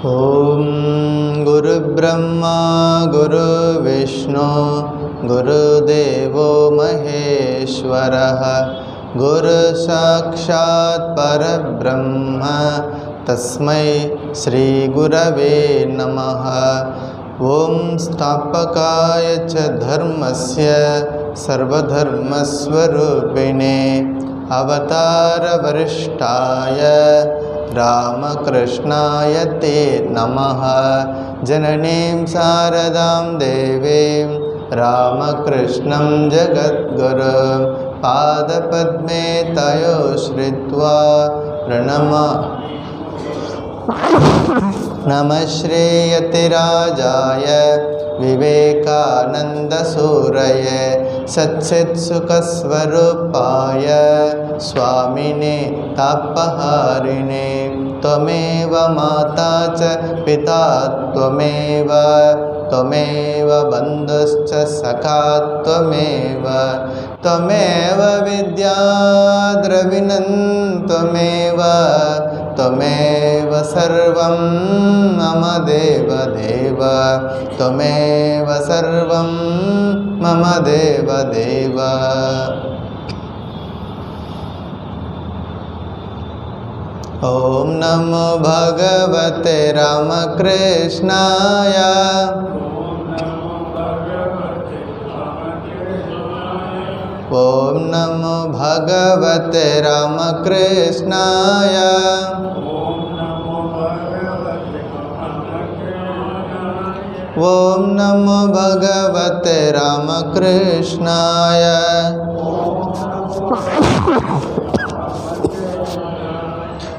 ओम गुरुब्रह्मा गुरुविष्णु गुरुदेवो महेश्वरः गुरु साक्षात् परब्रह्म तस्मै श्री गुरवे नमः। ओम स्थापकाय च धर्मस्य सर्वधर्मस्वरूपिणे अवतारवरिष्ठाय रामकृष्णाय ते नमः। जननीं शारदां देवीं रामकृष्णं जगद्गुरुं पादपद्मे तयो श्रित्वा नमः श्रीयतिराजाय विवेकानन्दसूरये सच्चित्सुखस्वरूपाय स्वामिने तापहारिणे त्वमेव माता च पिता त्वमेव बन्धुश्च सखा त्वमेव विद्या द्रविणं त्वमेव सर्वं मम देवदेव त्वमेव सर्वं मम देवदेव। ओम नमो भगवते रामकृष्णाय ओम नमो भगवते रामकृष्णाय ओम नमो भगवते रामकृष्णाय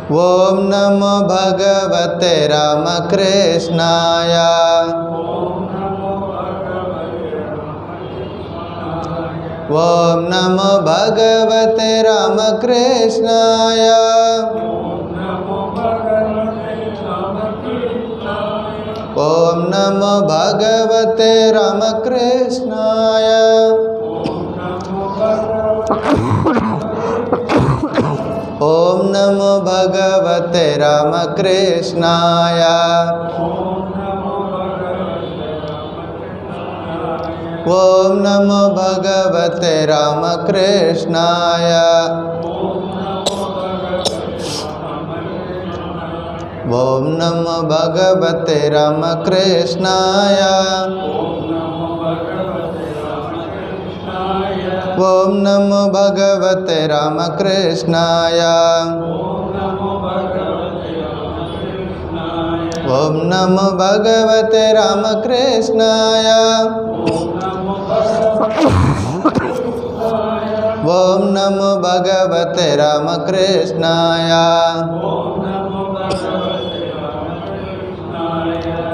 ओम नमो भगवते रामकृष्णाय ओम नमो भगवते रामकृष्णाय ओम नमो भगवते रामकृष्णाय ओम नमो भगवते रामकृष्णाय ओम नमो भगवते रामकृष्णाय ओम नमो भगवते रामकृष्णाय ओम नमो भगवते रामकृष्णाय ओम नमो भगवते रामकृष्णाय ओम नमो भगवते रामकृष्णाय।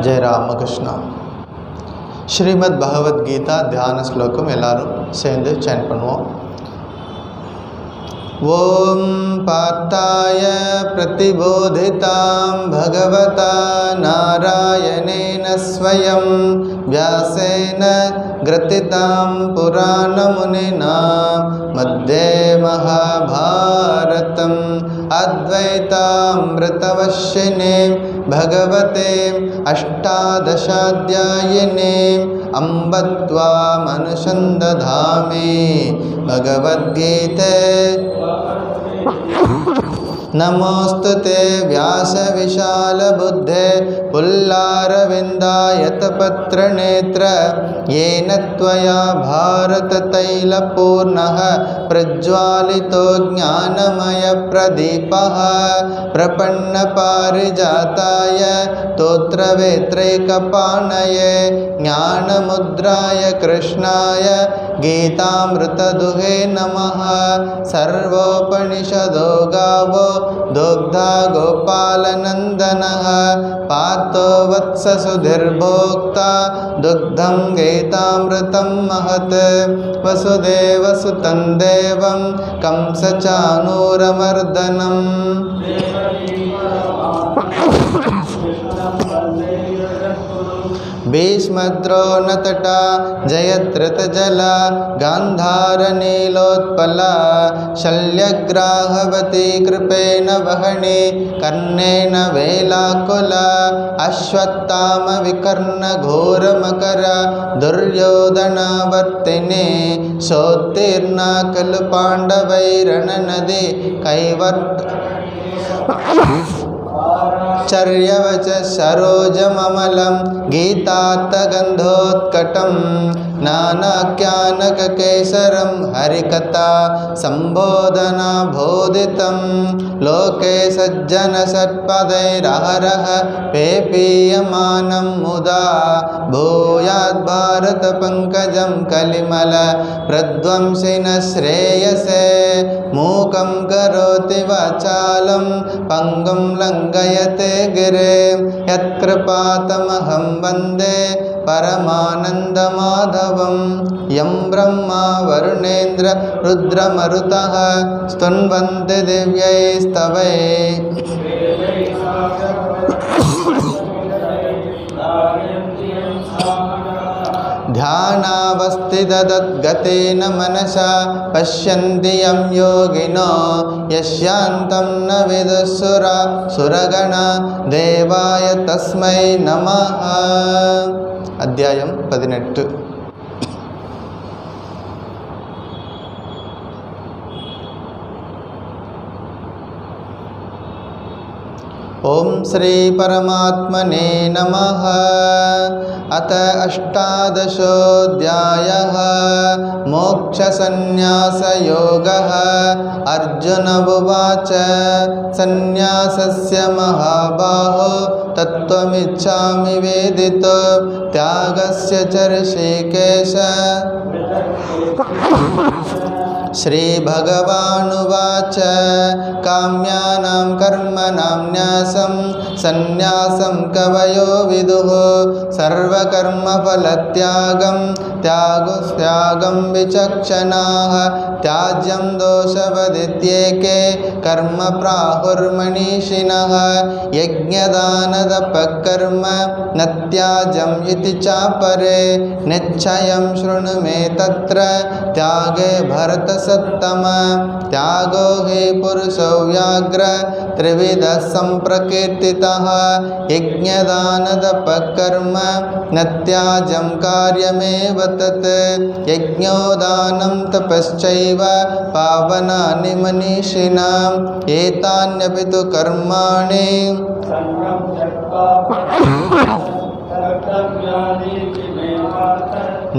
जय रामकृष्ण। श्रीमद् भगवद गीता ध्यान श्लोकम एल्लारुम சேர்ந்து chant பண்ணுவோம்। ओम पार्थाय प्रतिबोधितां भगवता नारायणेन स्वयं व्यासेन ग्रथितां पुराणमुनिना मध्ये महाभारतम् अद्वैतामृतवर्षिणे भगवते अष्टादशाध्यायिने अम्ब त्वामनुसन्दधामि भगवद्गीते नमोस्तुते व्यासविशालबुद्धे पुल्लारविन्दायतपत्रनेत्र येन त्वया भारततैलपूर्णः प्रज्वालितो ज्ञानमयप्रदीपः प्रपन्नपारिजाताय स्तोत्रवेत्रैकपाणये ज्ञानमुद्राय कृष्णाय गीतामृतदुहे नमः। सर्वोपनिषदो गावो दुग्धा गोपालनन्दनः पार्थो वत्ससुधीर्भोक्ता दुग्धं गीतामृतं महत् वसुदेवसुतं देवं कंसचाणूरमर्दनम् भीष्मद्रोणतटा जयद्रथजला गान्धारनीलोत्पला शल्यग्राहवती कृपेण वहने कर्णेन वेलाकुला अश्वत्थामविकर्णघोरमकरा दुर्योधनावर्तिने सोत्तीर्णा खलु पाण्डवैरणनदी कैवर्त चर्यवच सरोजममलं गीतार्थगन्धोत्कटं नानाख्यानककेसरं हरिकथा सम्बोधना बोधितं लोके सज्जनसत्पदैरहरः पेपीयमानं मुदा भूयाद्भारतपङ्कजं कलिमल प्रध्वंसिनः श्रेयसे मूकं करोति वाचालं पङ्गुं लङ्घयते गिरे यत्कृपातमहं वन्दे परमानन्दमाधवं यं ब्रह्मा वरुणेन्द्र रुद्रमरुतः स्तुन्वन्ति दिव्यैस्तवैः ध्यानावस्थिततद्गतेन मनसा पश्यन्ति यं योगिनो यस्यान्तं न विदुः सुरगणा देवाय तस्मै नमः। अध्यायं 18 ओम श्री परमात्मने नमः। अथ अष्टादशोऽध्यायः मोक्षसंन्यासयोगः। अर्जुन उवाच संन्यासस्य महाबाहो तत्त्वमिच्छामि वेदितुं त्यागस्य च ऋषिकेश। श्रीभगवानुवाच काम्यानां कर्मणां न्यासं सन्न्यासं कवयो विदुः सर्वकर्मफलत्यागं त्यागं विचक्षणाः त्याज्यं दोषवदित्येके कर्म प्राहुर्मनीषिणः यज्ञदानतपःकर्म न त्याज्यम् इति चापरे निश्चयं शृणु मे तत्र त्यागे भरतसत्तम त्यागो हि पुरुषो व्याघ्र त्रिविधः सम्प्रकीर्तितः यज्ञदानतपःकर्म न त्याज्यं कार्यमेव तत् यज्ञोदानं तपश्चैव पावनानि मनीषिणाम् एतान्यपि तु कर्माणि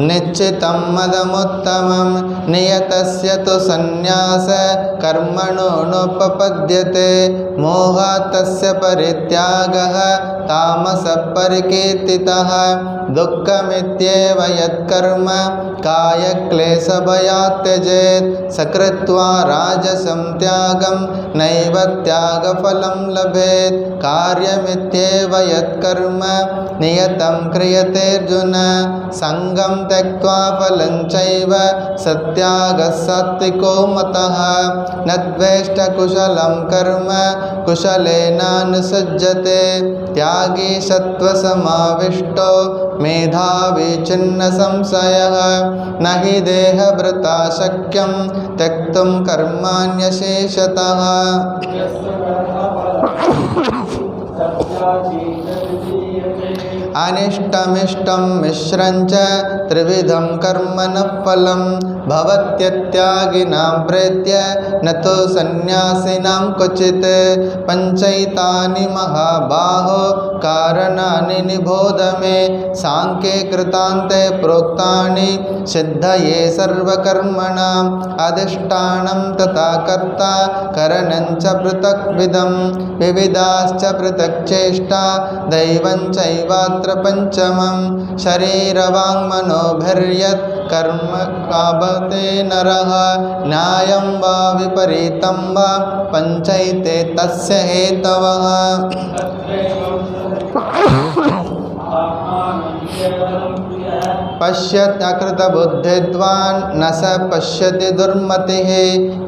निश्चितं मदमुत्तमं नियतस्य तु सन्न्यास कर्मणो नोपपद्यते मोहात् तस्य परित्यागः तामसः परिकीर्तितः दुःखमित्येव यत्कर्म कायक्लेशभयात् त्यजेत् सकृत्वा राजसं त्यागं नैव त्यागफलं लभेत् कार्यमित्येव यत्कर्म नियतं क्रियतेऽर्जुन संगं त्यक्त्वा फलं चैव सत्यागः सात्विको मतः न द्वेष्टकुशलं कर्म कुशलेनानुसज्जते त्यागी सत्त्वसमाविष्टो मेधावी छिन्न संशयः न हि देहभृता शक्यं त्यक्तुं कर्माण्यशेषतः अनिष्टमिष्टं मिश्रं च त्रिविधं कर्मणः फलं भवत्यत्यागिनां प्रेत्य न तु सन्न्यासिनां क्वचित् पञ्चैतानि महाबाहो कारणानि निबोध मे सांख्ये कृतान्ते प्रोक्तानि सिद्धये सर्वकर्मणाम् अधिष्ठानं तथा कर्ता करणं च पृथक्विधं विविधाश्च पृथक् चेष्टा दैवं चैवात्र पंचमं शरीरवाङ्मनोभिर्यत् कर्म काभते नरः न्यायं वा विपरीतं वा पञ्चैते तस्य हेतवः पश्यत् अकृतबुद्धिद्वान् न स पश्यति दुर्मतिः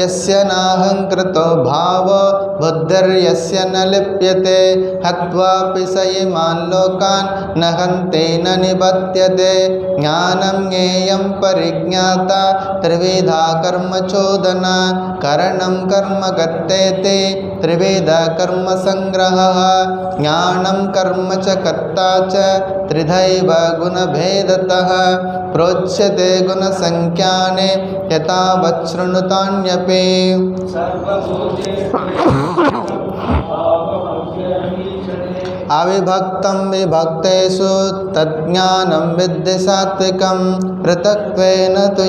यस्य नाहङ्कृतो भावो बुद्धिर्यस्य न लिप्यते हत्वापि स इमान् लोकान् न हन्ति न निबध्यते ज्ञानं ज्ञेयं परिज्ञाता त्रिविधा कर्मचोदना करणं कर्म कर्तेति त्रिविधा कर्म संग्रहः ज्ञानं कर्म च कर्ता च त्रिधैव गुणभेदतः प्रोच्यते गुणसंख्याने यथावत् शृणुतान्यपि अविभक्तं विभक्तेषु तज्ज्ञानं विद्धि सात्विकं पृथक्त्वेन तु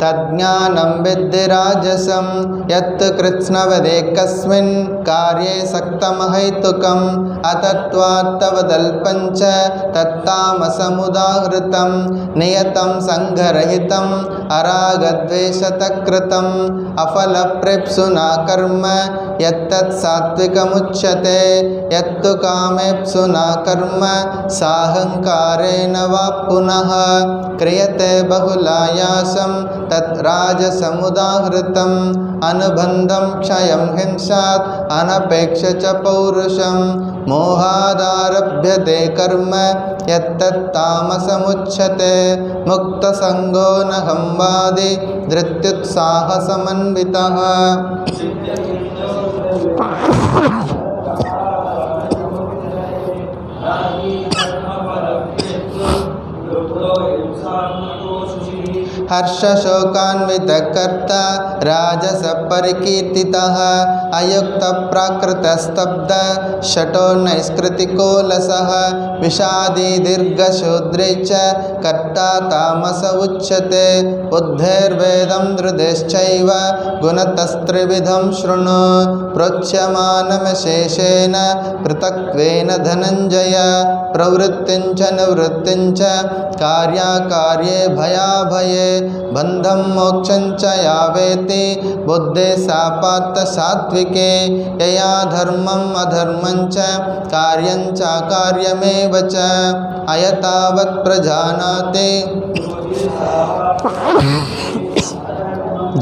तज्ज्ञानं विद्धि राजसं यत् कृत्स्नवदेकस्मिन् कार्ये सक्तमहैतुकम् अतत्त्वात्तवदल्पं च तत्तामसमुदाहृतं नियतं सङ्घरहितम् अरागद्वेषतकृतम् अफलप्रेप्सुना कर्म यत्तत् सात्विकमुच्यते यत्तु कामेप्सुना कर्म साहङ्कारेण वा पुनः क्रियते बहुलायासं तत् राजसमुदाहृतम् अनुबन्धं क्षयं हिंसात् अनपेक्ष च पौरुषं मोहादारभ्यते कर्म यत्तत् तामसमुच्यते मुक्तसङ्गो न संवादि धृत्युत्साहसमन्वितः हर्षशोकान्वितकर्ता राजसपरिकीर्तितः अयुक्तप्राकृतस्तब्ध शठो नैष्कृतिकोलसः विषादी दीर्घशूद्रे च कर्ता तामस उच्यते बुद्धेर्वेदं धृतेश्चैव गुणतस्त्रिविधं शृणु प्रोच्यमानमशेषेण पृथक्त्वेन धनञ्जय प्रवृत्तिं च निवृत्तिं च कार्याकार्ये भयाभये बन्धं मोक्षं च यावेति बुद्धे सा पार्थ सात्विके यया धर्मम् अधर्मं च कार्यं चाकार्यमेव च अयतावत् प्रजानाति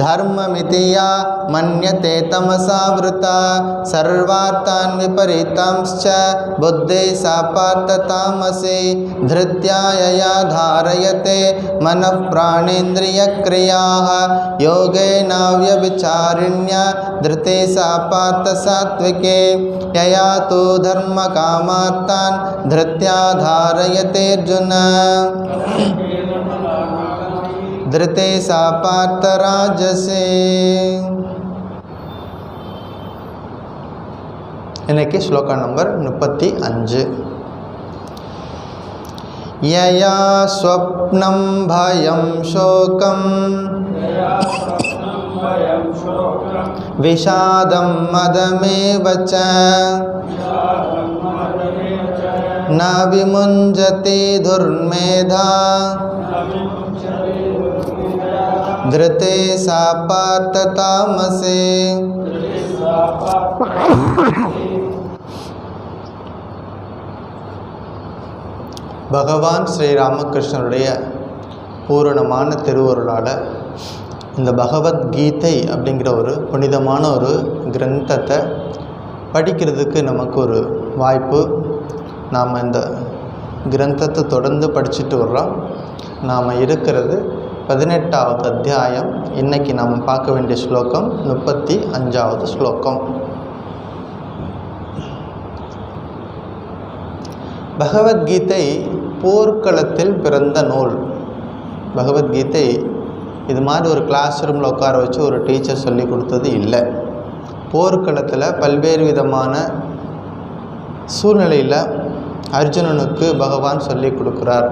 धर्ममिति या मन्यते तमसावृता सर्वार्थान् विपरीतांश्च बुद्धे सा पार्थ तामसी धृत्या यया धारयते मनः प्राणेन्द्रियक्रियाः योगेनाव्यभिचारिण्या धृते सा पार्थ सात्विके यया तु धर्मकामार्थान् धृत्या धारयते अर्जुन धृते सा पार्थ राजसे। இன்னைக்கு ஸ்லோகா நம்பர் 35. यया स्वप्नं भयं शोकं विषादं मदमेव च न विमुञ्जते दुर्मेधा धृते सा पार्थ तामसे। பகவான் ஸ்ரீராமகிருஷ்ணருடைய பூரணமான திருவருளால் இந்த பகவத்கீதை அப்படிங்கிற ஒரு புனிதமான ஒரு கிரந்தத்தை படிக்கிறதுக்கு நமக்கு ஒரு வாய்ப்பு. நாம் இந்த கிரந்தத்தை தொடர்ந்து படிச்சுட்டு வர்றோம். நாம் இருக்கிறது 18வது அத்தியாயம். இன்றைக்கி நாம் பார்க்க வேண்டிய ஸ்லோகம் 35வது ஸ்லோகம். பகவத்கீதை போர்க்களத்தில் பிறந்த நூல். பகவத்கீதை இது மாதிரி ஒரு கிளாஸ் ரூமில் உட்கார வச்சு ஒரு டீச்சர் சொல்லி கொடுத்தது இல்லை. போர்க்களத்தில் பல்வேறு விதமான சூழ்நிலையில் அர்ஜுனனுக்கு பகவான் சொல்லி கொடுக்குறார்.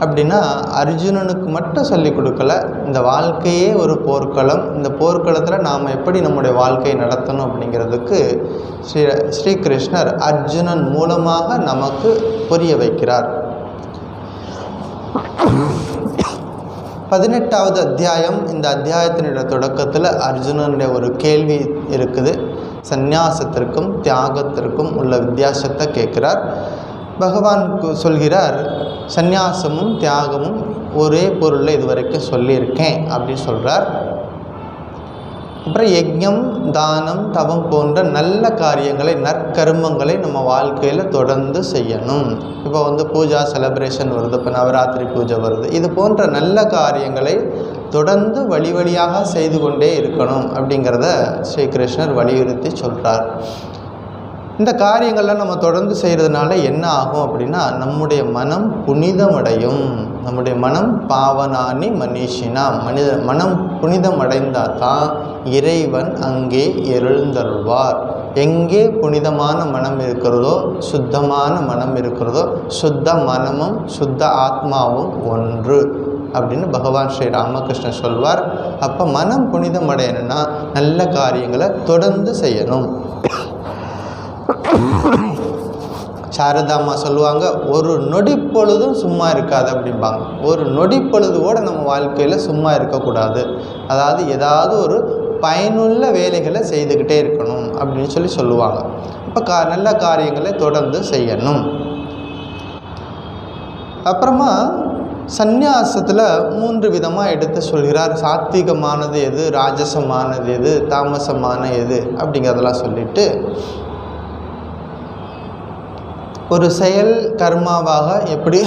அப்படின்னா அர்ஜுனனுக்கு மட்டும் சொல்லி கொடுக்கல, இந்த வாழ்க்கையே ஒரு போர்க்களம். இந்த போர்க்களத்தில் நாம் எப்படி நம்முடைய வாழ்க்கையை நடத்தணும் அப்படிங்கிறதுக்கு ஸ்ரீகிருஷ்ணர் அர்ஜுனன் மூலமாக நமக்கு புரிய வைக்கிறார். 18வது அத்தியாயம். இந்த அத்தியாயத்தினுடைய தொடக்கத்தில் அர்ஜுனனுடைய ஒரு கேள்வி இருக்குது. சந்நியாசத்திற்கும் தியாகத்திற்கும் உள்ள வித்தியாசத்தை கேட்குறார். பகவான் சொல்கிறார், சந்நியாசமும் தியாகமும் ஒரே பொருளில் இதுவரைக்கும் சொல்லியிருக்கேன் அப்படின்னு சொல்கிறார். அப்புறம் யஜ்ஞம், தானம், தவம் போன்ற நல்ல காரியங்களை, நற்கர்மங்களை நம்ம வாழ்க்கையில் தொடர்ந்து செய்யணும். இப்போ பூஜா செலிப்ரேஷன் வருது, இப்போ நவராத்திரி பூஜை வருது, இது போன்ற நல்ல காரியங்களை தொடர்ந்து வழி வழியாக செய்து கொண்டே இருக்கணும் அப்படிங்கிறத ஸ்ரீகிருஷ்ணர் வலியுறுத்தி சொல்கிறார். இந்த காரியங்கள்லாம் நம்ம தொடர்ந்து செய்கிறதுனால என்ன ஆகும் அப்படின்னா, நம்முடைய மனம் புனிதமடையும். நம்முடைய மனம் பாவனானி மனிஷினா, மனம் புனிதமடைந்தால் தான் இறைவன் அங்கே எழுந்தருள்வார். எங்கே புனிதமான மனம் இருக்கிறதோ, சுத்தமான மனம் இருக்கிறதோ, சுத்த மனமும் சுத்த ஆத்மாவும் ஒன்று அப்படின்னு பகவான் ஸ்ரீ ராமகிருஷ்ணர் சொல்வார். அப்போ மனம் புனிதமடையணும்னா நல்ல காரியங்களை தொடர்ந்து செய்யணும். சாரதாம்மா சொல்லுவாங்க, ஒரு நொடி பொழுதும் சும்மா இருக்காது அப்படிம்பாங்க. ஒரு நொடி பொழுது கூட நம்ம வாழ்க்கையில் சும்மா இருக்கக்கூடாது. அதாவது ஏதாவது ஒரு பயனுள்ள வேலைகளை செய்துக்கிட்டே இருக்கணும் அப்படின்னு சொல்லுவாங்க. இப்போ நல்ல காரியங்களை தொடர்ந்து செய்யணும். அப்புறமா சந்நியாசத்தில் 3 விதமாக எடுத்து சொல்கிறார். சாத்விகமானது எது, ராஜசமானது எது, தாமசமான எது அப்படிங்கிறதெல்லாம் சொல்லிட்டு, ஒரு செயல் கர்மாவாக எப்படி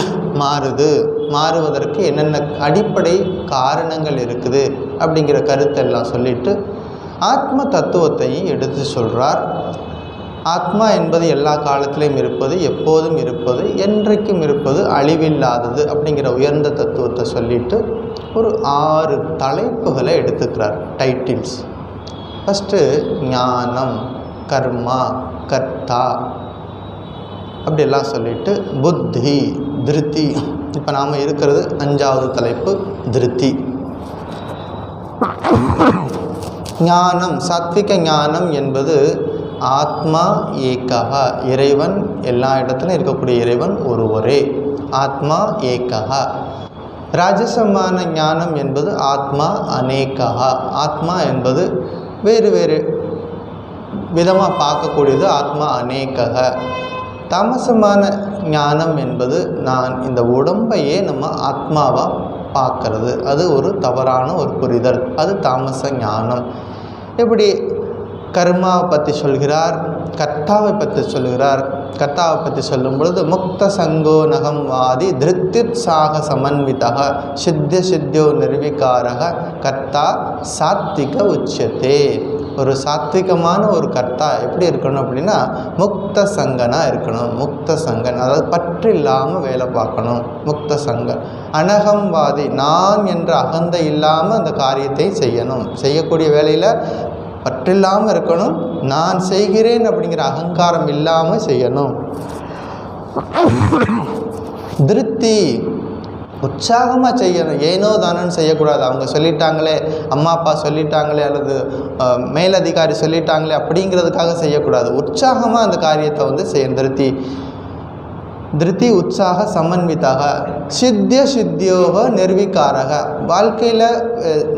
மாறுவதற்கு என்னென்ன அடிப்படை காரணங்கள் இருக்குது அப்படிங்கிற கருத்தெல்லாம் சொல்லிட்டு ஆத்ம தத்துவத்தையும் எடுத்து சொல்கிறார். ஆத்மா என்பது எல்லா காலத்திலையும் இருப்பது, எப்போதும் இருப்பது, என்றைக்கும் இருப்பது, அழிவில்லாதது அப்படிங்கிற உயர்ந்த தத்துவத்தை சொல்லிட்டு ஒரு 6 தலைப்புகளை எடுத்துக்கிறார், டைட்டில்ஸ். ஃபஸ்ட்டு ஞானம், கர்மா, கர்த்தா அப்படியெல்லாம் சொல்லிட்டு புத்தி, திருத்தி. இப்போ நாம் இருக்கிறது 5வது தலைப்பு, திருத்தி. ஞானம், சாத்விக ஞானம் என்பது ஆத்மா ஏகஹா, இறைவன் எல்லா இடத்துலையும் இருக்கக்கூடிய இறைவன் ஒருவரே, ஆத்மா ஏகஹா. ராஜசமான ஞானம் என்பது ஆத்மா அநேகஹா, ஆத்மா என்பது வேறு வேறு விதமாக பார்க்கக்கூடியது, ஆத்மா அநேகஹ. தாமசமான ஞானம் என்பது நான் இந்த உடம்பையே நம்ம ஆத்மாவாக பார்க்கறது, அது ஒரு தவறான ஒரு புரிதல், அது தாமச ஞானம். இப்படி கர்மாவை பற்றி சொல்கிறார், கர்த்தாவை பற்றி சொல்கிறார். கர்த்தாவை பற்றி சொல்லும் பொழுது முக்த சங்கோ நகம் வாதி திருத்யுத்சாக சமன்விதக சித்திய சித்தியோ நிர்விகாரக கர்த்தா சாத்விக உச்சத்தே. ஒரு சாத்விகமான ஒரு கர்த்தா எப்படி இருக்கணும் அப்படின்னா முக்த சங்கனாக இருக்கணும். முக்த சங்கன் அதாவது பற்று இல்லாமல் வேலை பார்க்கணும், முக்த சங்கன். அனகம்வாதி, நான் என்ற அகந்தை இல்லாமல் அந்த காரியத்தை செய்யணும், செய்யக்கூடிய வேலையில் பற்றில்லாமல் இருக்கணும், நான் செய்கிறேன் அப்படிங்கிற அகங்காரம் இல்லாமல் செய்யணும். திருப்தி, உற்சாகமாக செய்யணும், ஏனோ தானோன்னு செய்யக்கூடாது. அவங்க சொல்லிட்டாங்களே, அம்மா அப்பா சொல்லிட்டாங்களே, அல்லது மேலதிகாரி சொல்லிட்டாங்களே அப்படிங்கிறதுக்காக செய்யக்கூடாது. உற்சாகமாக அந்த காரியத்தை செய்ய. திருத்தி உற்சாக சமன்விதாக சித்திய சித்தியோக நிர்விகாரக. வாழ்க்கையில்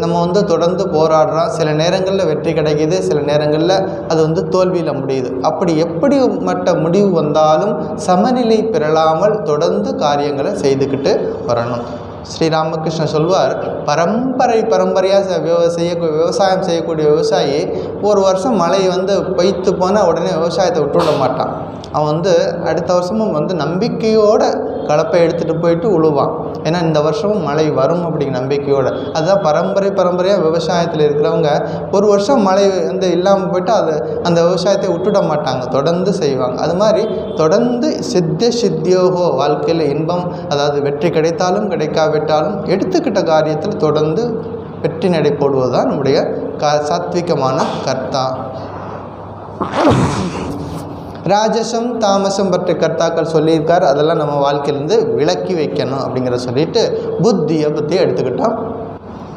நம்ம தொடர்ந்து போராடுறோம், சில நேரங்களில் வெற்றி கிடைக்கிது, சில நேரங்களில் அது தோல்வியில் முடியுது. அப்படி எப்படி மட்ட முடிவு வந்தாலும் சமநிலை பெறலாமல் தொடர்ந்து காரியங்களை செய்துக்கிட்டு வரணும். ஸ்ரீராமகிருஷ்ணன் சொல்வார், பரம்பரையாக விவசாயம் செய்யக்கூடிய விவசாயி ஒரு வருஷம் மழை பெய்த்து போனால் உடனே விவசாயத்தை விட்டுவிட மாட்டான். அவன் அடுத்த வருஷமும் நம்பிக்கையோடு கலப்பை எடுத்துகிட்டு போயிட்டு உழுவான். ஏன்னா இந்த வருஷமும் மழை வரும் அப்படிங்கிற நம்பிக்கையோடு. அதுதான் பரம்பரையாக விவசாயத்தில் இருக்கிறவங்க ஒரு வருஷம் மழை இல்லாமல் போயிட்டு அந்த விவசாயத்தை விட்டுட மாட்டாங்க, தொடர்ந்து செய்வாங்க. அது மாதிரி தொடர்ந்து சித்தியோகோ, வாழ்க்கையில் இன்பம், அதாவது வெற்றி கிடைத்தாலும் கிடைக்காவிட்டாலும் எடுத்துக்கிட்ட காரியத்தில் தொடர்ந்து வெற்றி நடை போடுவது தான் நம்முடைய சாத்விகமான கர்த்தா. ராஜசம் தாமசம் பற்றி கர்த்தாக்கள் சொல்லியிருக்கார், அதெல்லாம் நம்ம வாழ்க்கையிலேருந்து விலக்கி வைக்கணும் அப்படிங்கிற சொல்லிட்டு புத்தியை பற்றி எடுத்துக்கிட்டோம்.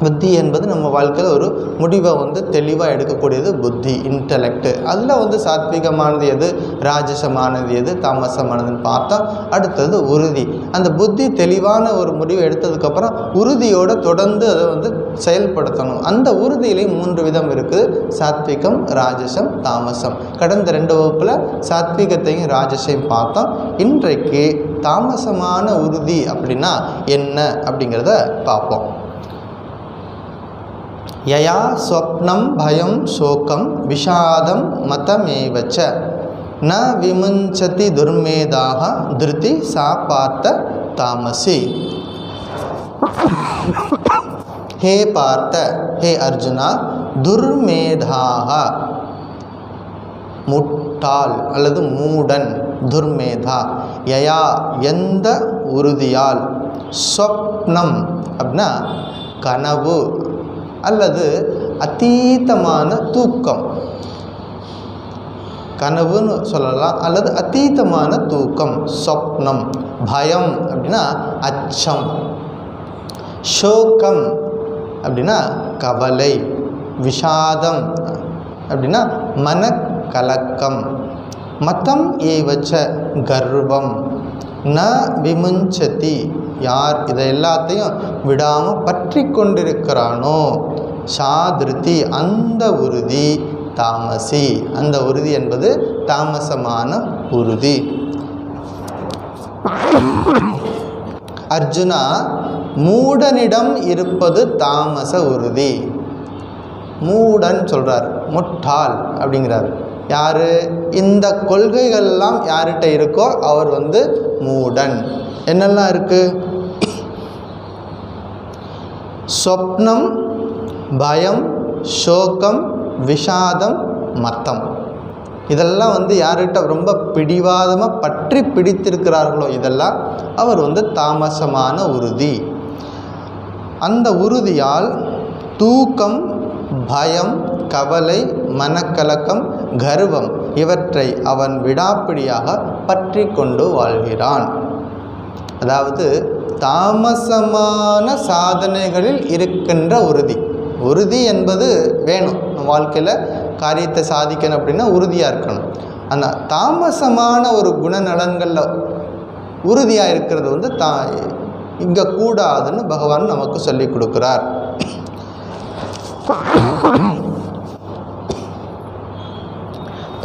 புத்தி என்பது நம்ம வாழ்க்கையில் ஒரு முடிவை தெளிவாக எடுக்கக்கூடியது புத்தி, இன்டலெக்ட். அதில் சாத்விகமானது எது, ராஜசமானது எது, தாமசமானதுன்னு பார்த்தா அடுத்தது உறுதி. அந்த புத்தி தெளிவான ஒரு முடிவை எடுத்ததுக்கப்புறம் உறுதியோடு தொடர்ந்து அதை செயல்படுத்தணும். அந்த உறுதியிலையும் 3 விதம் இருக்குது: சாத்விகம், ராஜசம், தாமசம். கடந்த 2 வகுப்பில் சாத்விகத்தையும் ராஜசையும் பார்த்தோம். இன்றைக்கு தாமசமான உறுதி அப்படின்னா என்ன அப்படிங்கிறத பார்ப்போம். யயா ஸ்வப்னம் பயம் சோகம் விஷாதம் மதமேவச்ச ந விமுஞ்சதி துர்மேதாக திருதி சா பார்த்த தாமசி. ஹே பார்த்த, ஹே அர்ஜுனா, துர்மேதாக முட்டாள் அல்லது மூடன், துர்மேதா. யயா எந்த உறுதியால், ஸ்வப்னம் அப்படின்னா கனவு அல்லது அதீதமான தூக்கம், கனவுன்னு சொல்லலாம், அல்லது அதீதமான தூக்கம், சொப்னம். பயம் அப்படின்னா அச்சம், சோகம் அப்படின்னா கவலை, விஷாதம் அப்படின்னா மனக்கலக்கம், மதம் ஏவச்ச கர்வம், ந விமுஞ்சதி யார் இதை எல்லாத்தையும் விடாமல் பற்றி கொண்டிருக்கிறானோ, சாதிருதி அந்த உறுதி, தாமசி அந்த உறுதி என்பது தாமசமான உறுதி. அர்ஜுனா, மூடனிடம் இருப்பது தாமச உறுதி. மூடன் சொல்கிறார், முட்டாள் அப்படிங்கிறார். யார்? இந்த கொள்கைகள்லாம் யார்கிட்ட இருக்கோ அவர் மூடன். என்னெல்லாம் இருக்குது? சொப்னம், பயம், சோகம், விஷாதம், மத்தம். இதெல்லாம் யார்கிட்ட ரொம்ப பிடிவாதமாக பற்றி பிடித்திருக்கிறார்களோ இதெல்லாம் அவர் தாமசமான உறுதி. அந்த உறுதியால் தூக்கம், பயம், கவலை, மனக்கலக்கம், கர்வம் இவற்றை அவன் விடாப்பிடியாக பற்றி கொண்டு வாழ்கிறான். அதாவது தாமசமான சாதனைகளில் இருக்கின்ற உறுதி. உறுதி என்பது வேணும், நம்ம வாழ்க்கையில் காரியத்தை சாதிக்கணும் அப்படின்னா உறுதியாக இருக்கணும். ஆனால் தாமசமான ஒரு குணநலன்களில் உறுதியாக இருக்கிறது இங்கே கூடாதுன்னு பகவான் நமக்கு சொல்லி கொடுக்குறார்.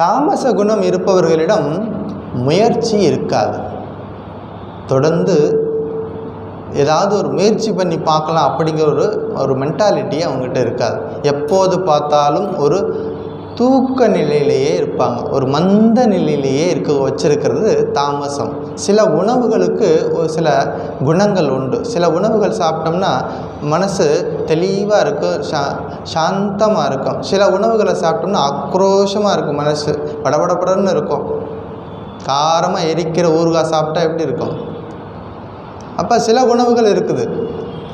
தாமச குணம் இருப்பவர்களிடம் முயற்சி இருக்காது. தொடர்ந்து ஏதாவது ஒரு முயற்சி பண்ணி பார்க்கலாம் அப்படிங்கிற ஒரு மென்டாலிட்டியே அவங்ககிட்ட இருக்காது. எப்போது பார்த்தாலும் ஒரு தூக்க நிலையிலேயே இருப்பாங்க, ஒரு மந்த நிலையிலேயே வச்சிருக்கிறது தாமசம். சில உணவுகளுக்கு ஒரு சில குணங்கள் உண்டு. சில உணவுகள் சாப்பிட்டோம்னா மனசு தெளிவாக இருக்கும், சாந்தமாக இருக்கும். சில உணவுகளை சாப்பிட்டோம்னா ஆக்ரோஷமாக இருக்கும், மனசு படபடப்படன்னு இருக்கும். காரமாக எரிக்கிற ஊறுகாய் சாப்பிட்டா எப்படி இருக்கும்? அப்போ சில உணவுகள் இருக்குது,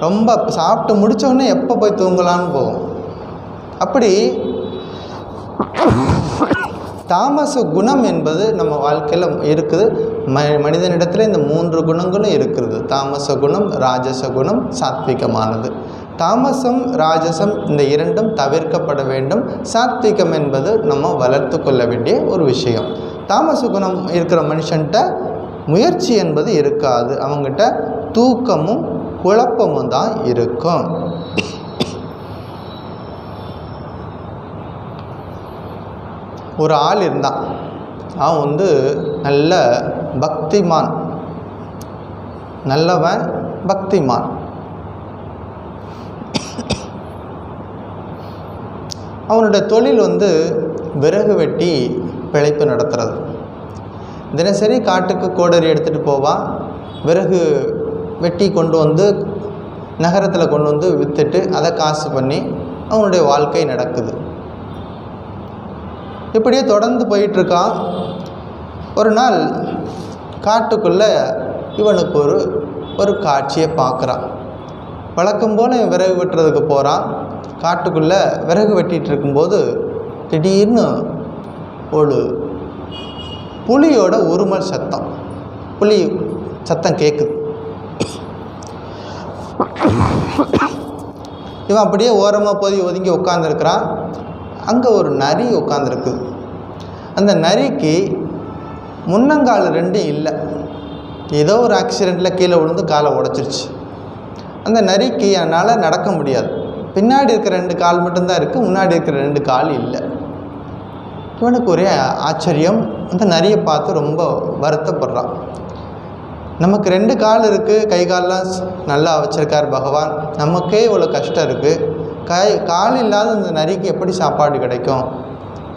ரொம்ப சாப்பிட்டு முடித்தோடனே எப்போ போய் தூங்கலான்னு போகும். அப்படி தாமச குணம் என்பது நம்ம வாழ்க்கையில் இருக்குது. மனிதனிடத்தில் இந்த 3 குணங்களும் இருக்கிறது. தாமச குணம், ராஜச குணம், சாத்விகமானது. தாமசம், ராஜசம் இந்த 2ம் தவிர்க்கப்பட வேண்டும். சாத்விகம் என்பது நம்ம வளர்த்து கொள்ள வேண்டிய ஒரு விஷயம். தாமச குணம் இருக்கிற மனுஷன்கிட்ட முயற்சி என்பது இருக்காது. அவங்ககிட்ட தூக்கமும் குழப்பமும் தான் இருக்கும். ஒரு ஆள் இருந்தான், அவன் நல்ல பக்திமான், நல்லவன், பக்திமான். அவனுடைய தொழில் விறகு வெட்டி பிழைப்பு நடத்துறது. தினசரி காட்டுக்கு கோடரி எடுத்துகிட்டு போவான், விறகு வெட்டி கொண்டு நகரத்தில் கொண்டு விற்றுட்டு அதை காசு பண்ணி அவனுடைய வாழ்க்கை நடக்குது. இப்படியே தொடர்ந்து போயிட்டுருக்கான். ஒரு நாள் காட்டுக்குள்ளே இவனுக்கு ஒரு காட்சியை பார்க்குறான். வழக்கம் போல் விறகு வெட்டுறதுக்கு போகிறான். காட்டுக்குள்ளே விறகு வெட்டிகிட்டு இருக்கும்போது திடீர்னு ஒரு புலியோட உருமல் சத்தம், புலி சத்தம் கேட்குது. இவன் அப்படியே ஓரமாக ஒதுங்கி உட்காந்துருக்கிறான். அங்கே ஒரு நரி உட்காந்துருக்குது. அந்த நரிக்கு முன்னங்கால் ரெண்டும் இல்லை. ஏதோ ஒரு ஆக்சிடெண்ட்டில் கீழே விழுந்து காலை உடச்சிருச்சு. அந்த நரிக்கு அதனால் நடக்க முடியாது. பின்னாடி இருக்கிற 2 கால் மட்டும்தான் இருக்குது, முன்னாடி இருக்கிற 2 கால் இல்லை. இவனுக்கு ஒரே ஆச்சரியம். அந்த நரியை பார்த்து ரொம்ப வருத்தப்படுறான். நமக்கு 2 கால் இருக்குது, கை கால்லாம் நல்லா வச்சுருக்கார் பகவான், நமக்கே இவ்வளோ கஷ்டம் இருக்குது, கால் இல்லாத இந்த நரிக்கு எப்படி சாப்பாடு கிடைக்கும்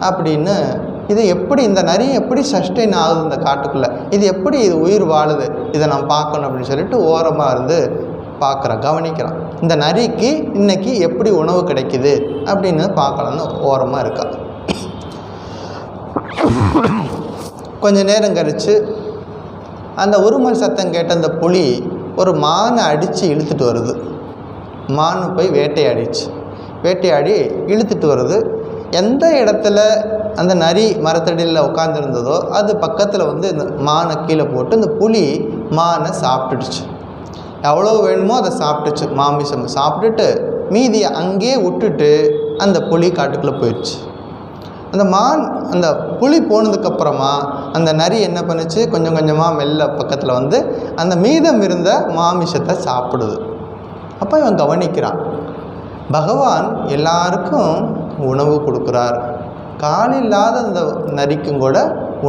அப்படின்னு, இது எப்படி இந்த நரி எப்படி சஸ்டெயின் ஆகுது இந்த காட்டுக்குள்ளே, இது எப்படி இது உயிர் வாழுது, இதை நான் பார்க்கணும் அப்படின்னு சொல்லிட்டு ஓரமாக இருந்து பார்க்குறான், கவனிக்கிறான். இந்த நரிக்கு இன்றைக்கி எப்படி உணவு கிடைக்குது அப்படின்னு பார்க்கலான்னு ஓரமாக இருக்கா. கொஞ்சம் நேரம் கழித்து அந்த உருமல் சத்தம் கேட்ட அந்த புலி ஒரு மானை அடித்து இழுத்துட்டு வருது. மான் போய் வேட்டையாடி இழுத்துட்டு வருது. எந்த இடத்துல அந்த நரி மரத்தடியில் உட்காந்துருந்ததோ அது பக்கத்தில் இந்த மானை கீழே போட்டு இந்த புலி மானை சாப்பிட்டுடுச்சு. எவ்வளோ வேணுமோ அதை சாப்பிட்டுச்சு. மாமிசம் சாப்பிட்டுட்டு மீதியை அங்கேயே விட்டுட்டு அந்த புலி காட்டுக்குள்ளே போயிடுச்சு. அந்த புலி போனதுக்கப்புறமா அந்த நரி என்ன பண்ணுச்சு, கொஞ்சம் கொஞ்சமாக மெல்ல பக்கத்தில் அந்த மீதம் இருந்த மாமிசத்தை சாப்பிடுது. அப்போ இவன் கவனிக்கிறான், பகவான் எல்லாருக்கும் உணவு கொடுக்குறார், கால் இல்லாத அந்த நரிக்கும் கூட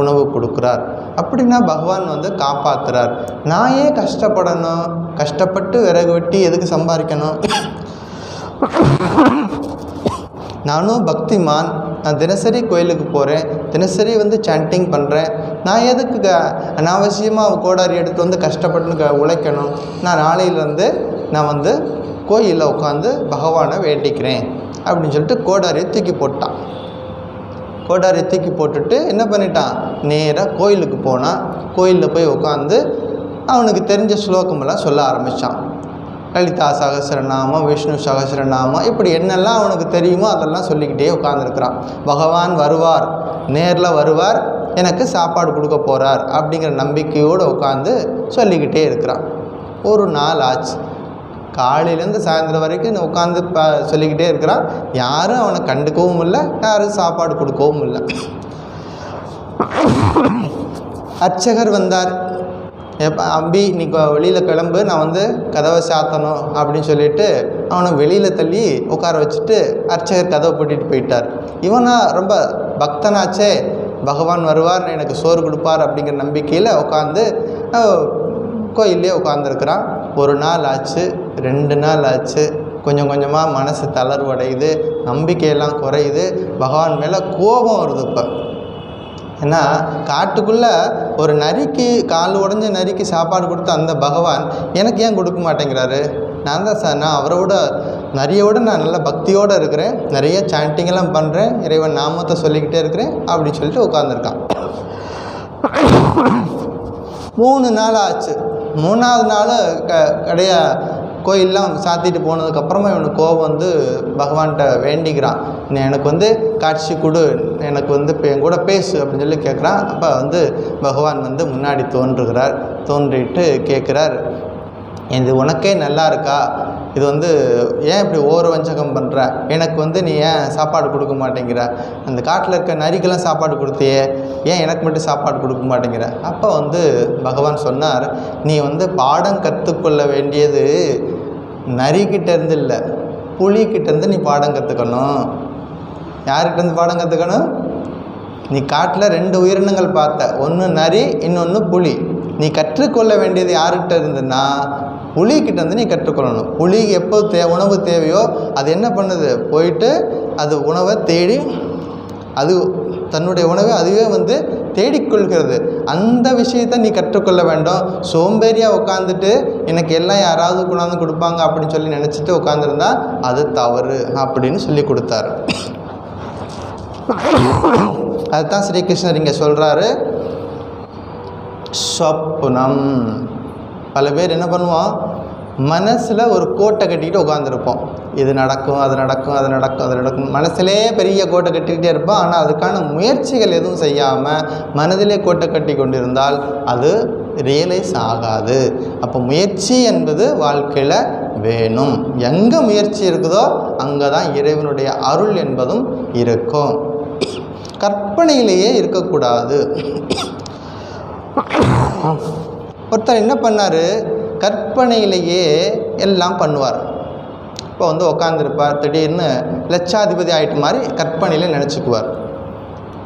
உணவு கொடுக்குறார். அப்படின்னா பகவான் காப்பாற்றுறார். நான் ஏன் கஷ்டப்படணும், கஷ்டப்பட்டு விறகு வெட்டி எதுக்கு சம்பாதிக்கணும், நானும் பக்திமான், நான் தினசரி கோயிலுக்கு போகிறேன், தினசரி சாண்டிங் பண்ணுறேன், நான் எதுக்கு அனாவசியமாக கோடாரி எடுத்து கஷ்டப்பட்டு உழைக்கணும், நான் நாளையிலேருந்து நான் கோயிலில் உட்காந்து பகவானை வேண்டிக்கிறேன் அப்படின்னு சொல்லிட்டு கோடாரியை தூக்கி போட்டான். கோடாரியை தூக்கி போட்டுட்டு என்ன பண்ணிட்டான், நேராக கோயிலுக்கு போனான். கோயிலில் போய் உட்காந்து அவனுக்கு தெரிஞ்ச ஸ்லோகமெல்லாம் சொல்ல ஆரம்பித்தான். லலிதா சகஸ்ரநாமம், விஷ்ணு சகஸ்ரநாமம், இப்படி என்னெல்லாம் அவனுக்கு தெரியுமோ அதெல்லாம் சொல்லிக்கிட்டே உட்காந்துருக்கிறான். பகவான் வருவார், நேரில் வருவார், எனக்கு சாப்பாடு கொடுக்க போகிறார் அப்படிங்கிற நம்பிக்கையோடு உட்காந்து சொல்லிக்கிட்டே இருக்கிறான். ஒரு நாள் ஆச்சு. காலையிலேருந்து சாயந்தரம் வரைக்கும் உட்காந்து சொல்லிக்கிட்டே இருக்கிறான். யாரும் அவனை கண்டுக்கவும் இல்லை, யாரும் சாப்பாடு கொடுக்கவும் இல்லை. அர்ச்சகர் வந்தார். அம்பி நீ வெளியில் கிளம்பு, நான் கதவை சாத்தணும் அப்படின்னு சொல்லிட்டு அவனை வெளியில் தள்ளி உட்கார வச்சுட்டு அர்ச்சகர் கதவை பூட்டிட்டு போயிட்டார். இவனா ரொம்ப பக்தனாச்சே, பகவான் வருவார், எனக்கு சோறு கொடுப்பார் அப்படிங்கிற நம்பிக்கையில் உட்காந்து கோயிலே உட்காந்துருக்கிறான். ஒரு நாள் ஆச்சு, 2 நாள் ஆச்சு. கொஞ்சம் கொஞ்சமாக மனசு தளர்வடையுது, நம்பிக்கையெல்லாம் குறையுது, பகவான் மேலே கோபம் வருது. இப்போ ஏன்னா காட்டுக்குள்ளே ஒரு நரிக்கு, கால் உடஞ்ச நரிக்கு சாப்பாடு கொடுத்த அந்த பகவான் எனக்கு ஏன் கொடுக்க மாட்டேங்கிறாரு, நான் அவரோட நரியோட நான் நல்ல பக்தியோடு இருக்கிறேன், நிறைய சாண்டிங்கெல்லாம் பண்ணுறேன், இறைவன் நாமத்தை சொல்லிக்கிட்டே இருக்கிறேன் அப்படின்னு சொல்லிட்டு உட்காந்துருக்கான். 3 நாள் ஆச்சு. 3ஆவது நாள் கோயிலெலாம் சாத்திட்டு போனதுக்கப்புறமா இவனுக்கு கோபம் பகவான்கிட்ட வேண்டிக்கிறான், எனக்கு காட்சி கொடு, எனக்கு இப்போ என் கூட பேசு அப்படின்னு சொல்லி கேட்குறான். அப்போ பகவான் முன்னாடி தோன்றிட்டு கேட்குறார், இது உனக்கே நல்லா இருக்கா, இது ஏன் இப்படி ஓர வஞ்சகம் பண்ணுற, எனக்கு நீ ஏன் சாப்பாடு கொடுக்க மாட்டேங்கிற, அந்த காட்டில் இருக்க நரிக்கெல்லாம் சாப்பாடு கொடுத்தியே, ஏன் எனக்கு மட்டும் சாப்பாடு கொடுக்க மாட்டேங்கிற. அப்போ பகவான் சொன்னார், நீ பாடம் கற்றுக்கொள்ள வேண்டியது நரிக்கிட்டேருந்து இல்லை, புலிக்கிட்டேருந்து நீ பாடம் கற்றுக்கணும். யார்கிட்டேருந்து பாடம் கற்றுக்கணும், நீ காட்டில் 2 உயிரினங்கள் பார்த்த, ஒன்று நரி, இன்னொன்று புலி. நீ கற்றுக்கொள்ள வேண்டியது யார்கிட்ட இருந்துன்னா புலிக்கிட்டேருந்து நீ கற்றுக்கொள்ளணும். புலிக்கு எப்போ உணவு தேவையோ அது என்ன பண்ணுது, போயிட்டு அது உணவை தேடி, அது தன்னுடைய உணவை அதுவே தேடிக்கொள்கிறது. அந்த விஷயத்தை நீ கற்றுக்கொள்ள வேண்டும். சோம்பேறியாக உட்காந்துட்டு எனக்கு எல்லாம் யாராவது கொண்டாந்து கொடுப்பாங்க அப்படின்னு சொல்லி நினச்சிட்டு உட்காந்துருந்தா அது தவறு அப்படின்னு சொல்லி கொடுத்தாரு. அதுதான் ஸ்ரீகிருஷ்ணர் இங்கே சொல்கிறாரு, சொப்னம். பல பேர் என்ன பண்ணுவோம், மனசில் ஒரு கோட்டை கட்டிக்கிட்டு உட்காந்துருப்போம், இது நடக்கும், அது நடக்கும், அது நடக்கும், அது நடக்கும், மனசிலே பெரிய கோட்டை கட்டிக்கிட்டே இருப்போம். ஆனால் அதுக்கான முயற்சிகள் எதுவும் செய்யாமல் மனதிலே கோட்டை கட்டி கொண்டிருந்தால் அது ரியலைஸ் ஆகாது. அப்போ முயற்சி என்பது வாழ்க்கையில் வேணும். எங்கே முயற்சி இருக்குதோ அங்கே தான் இறைவனுடைய அருள் என்பதும் இருக்கும். கற்பனையிலேயே இருக்கக்கூடாது. ஒருத்தர் என்ன பண்ணார், கற்பனையிலேயே எல்லாம் பண்ணுவார். இப்போ வந்து உட்காந்துருப்பார், திடீர்னு லட்சாதிபதி ஆகிட்ட மாதிரி கற்பனையிலே நினச்சிக்குவார்.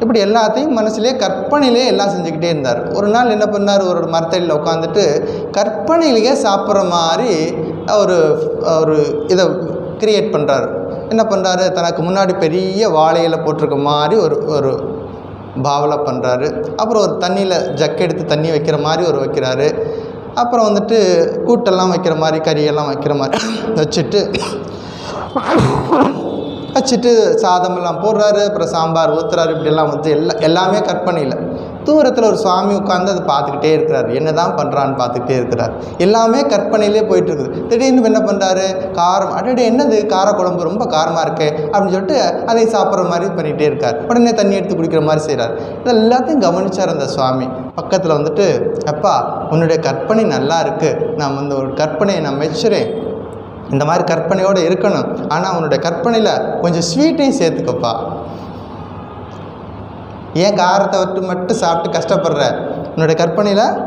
இப்படி எல்லாத்தையும் மனசுலேயே கற்பனையிலே எல்லாம் செஞ்சுக்கிட்டே இருந்தார். ஒரு நாள் என்ன பண்ணார், ஒரு மரத்தடியில் உட்காந்துட்டு கற்பனையிலேயே சாப்பிட்ற மாதிரி ஒரு இதை கிரியேட் பண்ணுறாரு. என்ன பண்ணுறாரு, தனக்கு முன்னாடி பெரிய வாழையில் போட்டிருக்க மாதிரி ஒரு பாவலை பண்ணுறாரு. அப்புறம் ஒரு தண்ணியில் ஜக்கு எடுத்து தண்ணி வைக்கிற மாதிரி வைக்கிறாரு. அப்புறம் வந்துட்டு கூட்டெல்லாம் வைக்கிற மாதிரி, கறியெல்லாம் வைக்கிற மாதிரி வச்சுட்டு சாதமெல்லாம் போடுறாரு. அப்புறம் சாம்பார் ஊற்றுறாரு. இப்படியெல்லாம் வந்து எல்லாமே கற்பனையில். தூரத்தில் ஒரு சுவாமி உட்காந்து அதை பார்த்துக்கிட்டே இருக்கிறார். என்ன தான் பண்ணுறான்னு பார்த்துக்கிட்டே இருக்கிறார். எல்லாமே கற்பனையிலே போயிட்டுருக்குது. திடீர்னு என்ன பண்ணுறாரு, காரம், அடடே என்னது காரக்குழம்பு ரொம்ப காரமாக இருக்கே அப்படின்னு சொல்லிட்டு அதை சாப்பிட்ற மாதிரி பண்ணிகிட்டே இருக்கார். உடனே தண்ணி எடுத்து குடிக்கிற மாதிரி செய்கிறார். இது எல்லாத்தையும் கவனிச்சார் அந்த சுவாமி. பக்கத்தில் வந்துட்டு, அப்பா உன்னுடைய கற்பனை நல்லா இருக்குது, நான் வந்து ஒரு கற்பனையை நான் மெச்சுறேன், இந்த மாதிரி கற்பனையோடு இருக்கணும், ஆனால் உன்னுடைய கற்பனையில் கொஞ்சம் ஸ்வீட்டையும் சேர்த்துக்கப்பா. ஏன் காரத்தை விட்டு மட்டும் சாப்பிட்டு கஷ்டப்படுற, உன்னுடைய கற்பனையில்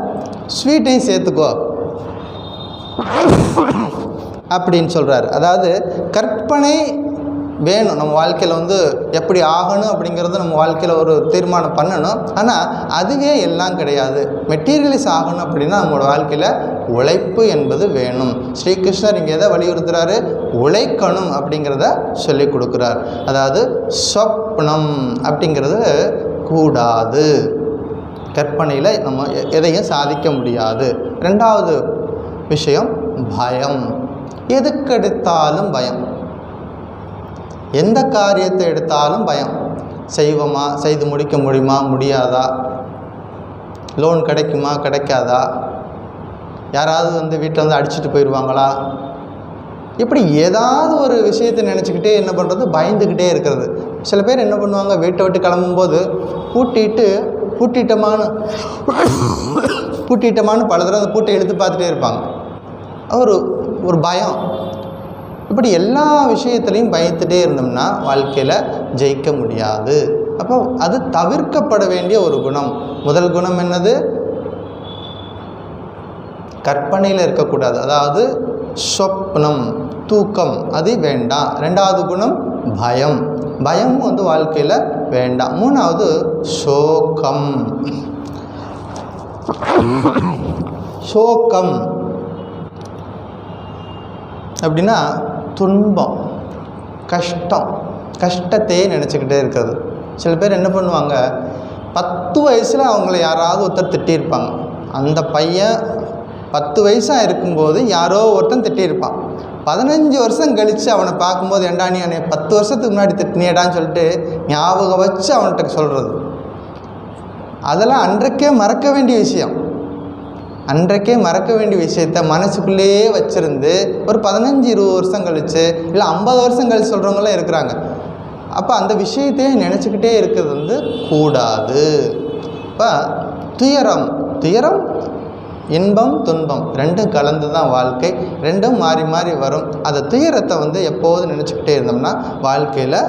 ஸ்வீட்டையும் சேர்த்துக்கோ அப்படின்னு சொல்கிறார். அதாவது கற்பனை வேணும் நம்ம வாழ்க்கையில், வந்து எப்படி ஆகணும் அப்படிங்கிறது நம்ம வாழ்க்கையில் ஒரு தீர்மானம் பண்ணணும். ஆனால் அதுவே எல்லாம் கிடையாது. மெட்டீரியலைஸ் ஆகணும் அப்படின்னா நம்மளோட வாழ்க்கையில் உழைப்பு என்பது வேணும். ஸ்ரீகிருஷ்ணர் இங்கே எதை வலியுறுத்துகிறாரு, உழைக்கணும் அப்படிங்கிறத சொல்லி கொடுக்குறார். அதாவது சொப்னம் அப்படிங்கிறது கூடாது. கற்பனையில் நம்ம எதையும் சாதிக்க முடியாது. ரெண்டாவது விஷயம் பயம். எதுக்கெடுத்தாலும் பயம். எந்த காரியத்தை எடுத்தாலும் பயம். செய்வோமா, செய்து முடிக்க முடியுமா, முடியாதா, லோன் கிடைக்குமா, கிடைக்காதா, யாராவது வந்து வீட்டில் வந்து அடிச்சுட்டு போயிடுவாங்களா, இப்படி ஏதாவது ஒரு விஷயத்தை நினச்சிக்கிட்டே என்ன பண்ணுறது, பயந்துக்கிட்டே இருக்கிறது. சில பேர் என்ன பண்ணுவாங்க, வீட்டை விட்டு கிளம்பும்போது பூட்டிட்டமானு பல தடவை அந்த பூட்டை எடுத்து பார்த்துட்டே இருப்பாங்க. ஒரு பயம். இப்படி எல்லா விஷயத்துலையும் பயத்துட்டே இருந்தோம்னா வாழ்க்கையில் ஜெயிக்க முடியாது. அப்போ அது தவிர்க்கப்பட வேண்டிய ஒரு குணம். முதல் குணம் என்னது, கற்பனையில் இருக்கக்கூடாது. அதாவது சொப்னம், தூக்கம், அது வேண்டாம். ரெண்டாவது குணம் பயம். பயமும் வந்து வாழ்க்கையில் வேண்டாம். மூணாவது சோகம். சோகம் அப்படின்னா துன்பம், கஷ்டம், கஷ்டத்தையே நினச்சிக்கிட்டே இருக்கிறது. சில பேர் என்ன பண்ணுவாங்க, 10 வயசில் அவங்கள யாராவது ஒருத்தர் திட்டியிருப்பாங்க. அந்த பையன் 10 வயசாக இருக்கும்போது யாரோ ஒருத்தன் திட்டியிருப்பான். 15 வருஷம் கழித்து அவனை பார்க்கும்போது, ஏண்டா நீ அவனை 10 வருஷத்துக்கு முன்னாடி திட்டினியடான்னு சொல்லிட்டு ஞாபகம் வச்சு அவன்கிட்ட சொல்கிறது. அதெல்லாம் அன்றைக்கே மறக்க வேண்டிய விஷயம். அன்றைக்கே மறக்க வேண்டிய விஷயத்த மனசுக்குள்ளேயே வச்சுருந்து ஒரு 15-20 வருஷம் கழித்து, இல்லை 50 வருஷம் கழித்து சொல்கிறவங்களாம் இருக்கிறாங்க. அப்போ அந்த விஷயத்தையே நினச்சிக்கிட்டே இருக்கிறது வந்து கூடாது. இப்போ துயரம், இன்பம் துன்பம் ரெண்டும் கலந்து தான் வாழ்க்கை. ரெண்டும் மாறி மாறி வரும். அந்த துயரத்தை வந்து எப்போதும் நினச்சிக்கிட்டே இருந்தோம்னா வாழ்க்கையில்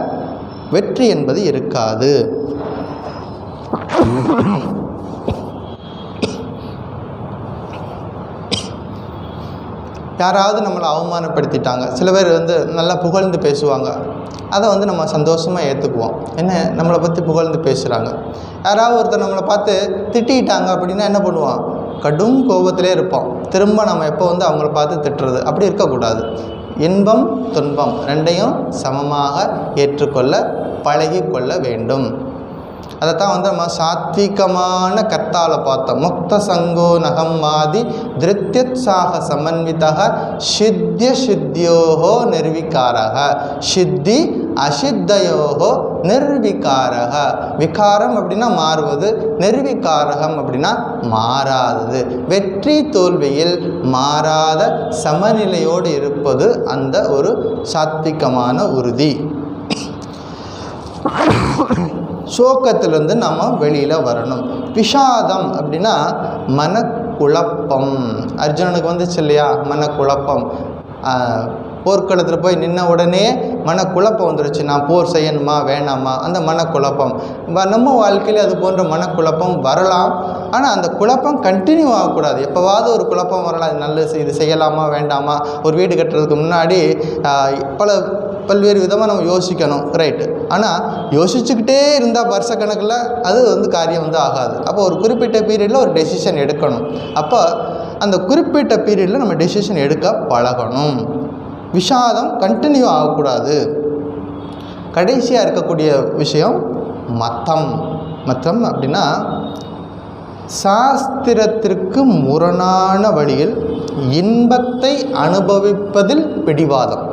வெற்றி என்பது இருக்காது. யாராவது நம்மளை அவமானப்படுத்திட்டாங்க, சில பேர் வந்து நல்லா புகழ்ந்து பேசுவாங்க, அதை வந்து நம்ம சந்தோஷமாக ஏற்றுக்குவோம். என்ன நம்மளை பற்றி புகழ்ந்து பேசுகிறாங்க. யாராவது ஒருத்தர் நம்மளை பார்த்து திட்டிட்டாங்க அப்படின்னா என்ன பண்ணுவோம், கடும் கோபத்திலே இருப்போம். திரும்ப நம்ம எப்போ வந்து அவங்கள பார்த்து திட்டுறது, அப்படி இருக்கக்கூடாது. இன்பம் துன்பம் ரெண்டையும் சமமாக ஏற்றுக்கொள்ள பழகிக்கொள்ள வேண்டும். அதைத்தான் வந்து நம்ம சாத்விகமான கர்த்தாவில் பார்த்தோம். முக்த சங்கோ நகம் மாதி திருத்யுத்சாக சமன்விதக சித்திய சித்தியோகோ நிர்விகாரக சித்தி அசித்தயோகோ நிர்விகாரக. விகாரம் அப்படின்னா மாறுவது, நிர்விகாரகம் அப்படின்னா மாறாதது. வெற்றி தோல்வியில் மாறாத சமநிலையோடு இருப்பது அந்த ஒரு சாத்விகமான உறுதி. சோகத்திலிருந்து நம்ம வெளியில் வரணும். விஷாதம் அப்படின்னா மன மனக்குழப்பம். அர்ஜுனனுக்கு வந்துச்சு இல்லையா மனக்குழப்பம். போர்க்களத்தில் போய் நின்ன உடனே மனக்குழப்பம் வந்துருச்சு. நான் போர் செய்யணுமா வேணாமா, அந்த மனக்குழப்பம். நம்ம வாழ்க்கையில் அது போன்ற மனக்குழப்பம் வரலாம். ஆனால் அந்த குழப்பம் கண்டினியூ ஆகக்கூடாது. எப்போவாவது ஒரு குழப்பம் வரலாம். இது செய்யலாமா வேண்டாமா. ஒரு வீடு கட்டுறதுக்கு முன்னாடி பல்வேறு விதமாக நம்ம யோசிக்கணும், ரைட்டு. ஆனால் யோசிச்சுக்கிட்டே இருந்தால் வருஷக்கணக்கில் அது காரியம் ஆகாது. அப்போ ஒரு குறிப்பிட்ட பீரியடில் ஒரு டெசிஷன் எடுக்கணும். அப்போ அந்த குறிப்பிட்ட பீரியடில் நம்ம டெசிஷன் எடுக்க பழகணும். விஷாதம் கண்டினியூ ஆகக்கூடாது. கடைசியாக இருக்கக்கூடிய விஷயம் மத்தம் அப்படின்னா சாஸ்திரத்திற்கு முரணான வழியில் இன்பத்தை அனுபவிப்பதில் பிடிவாதம்.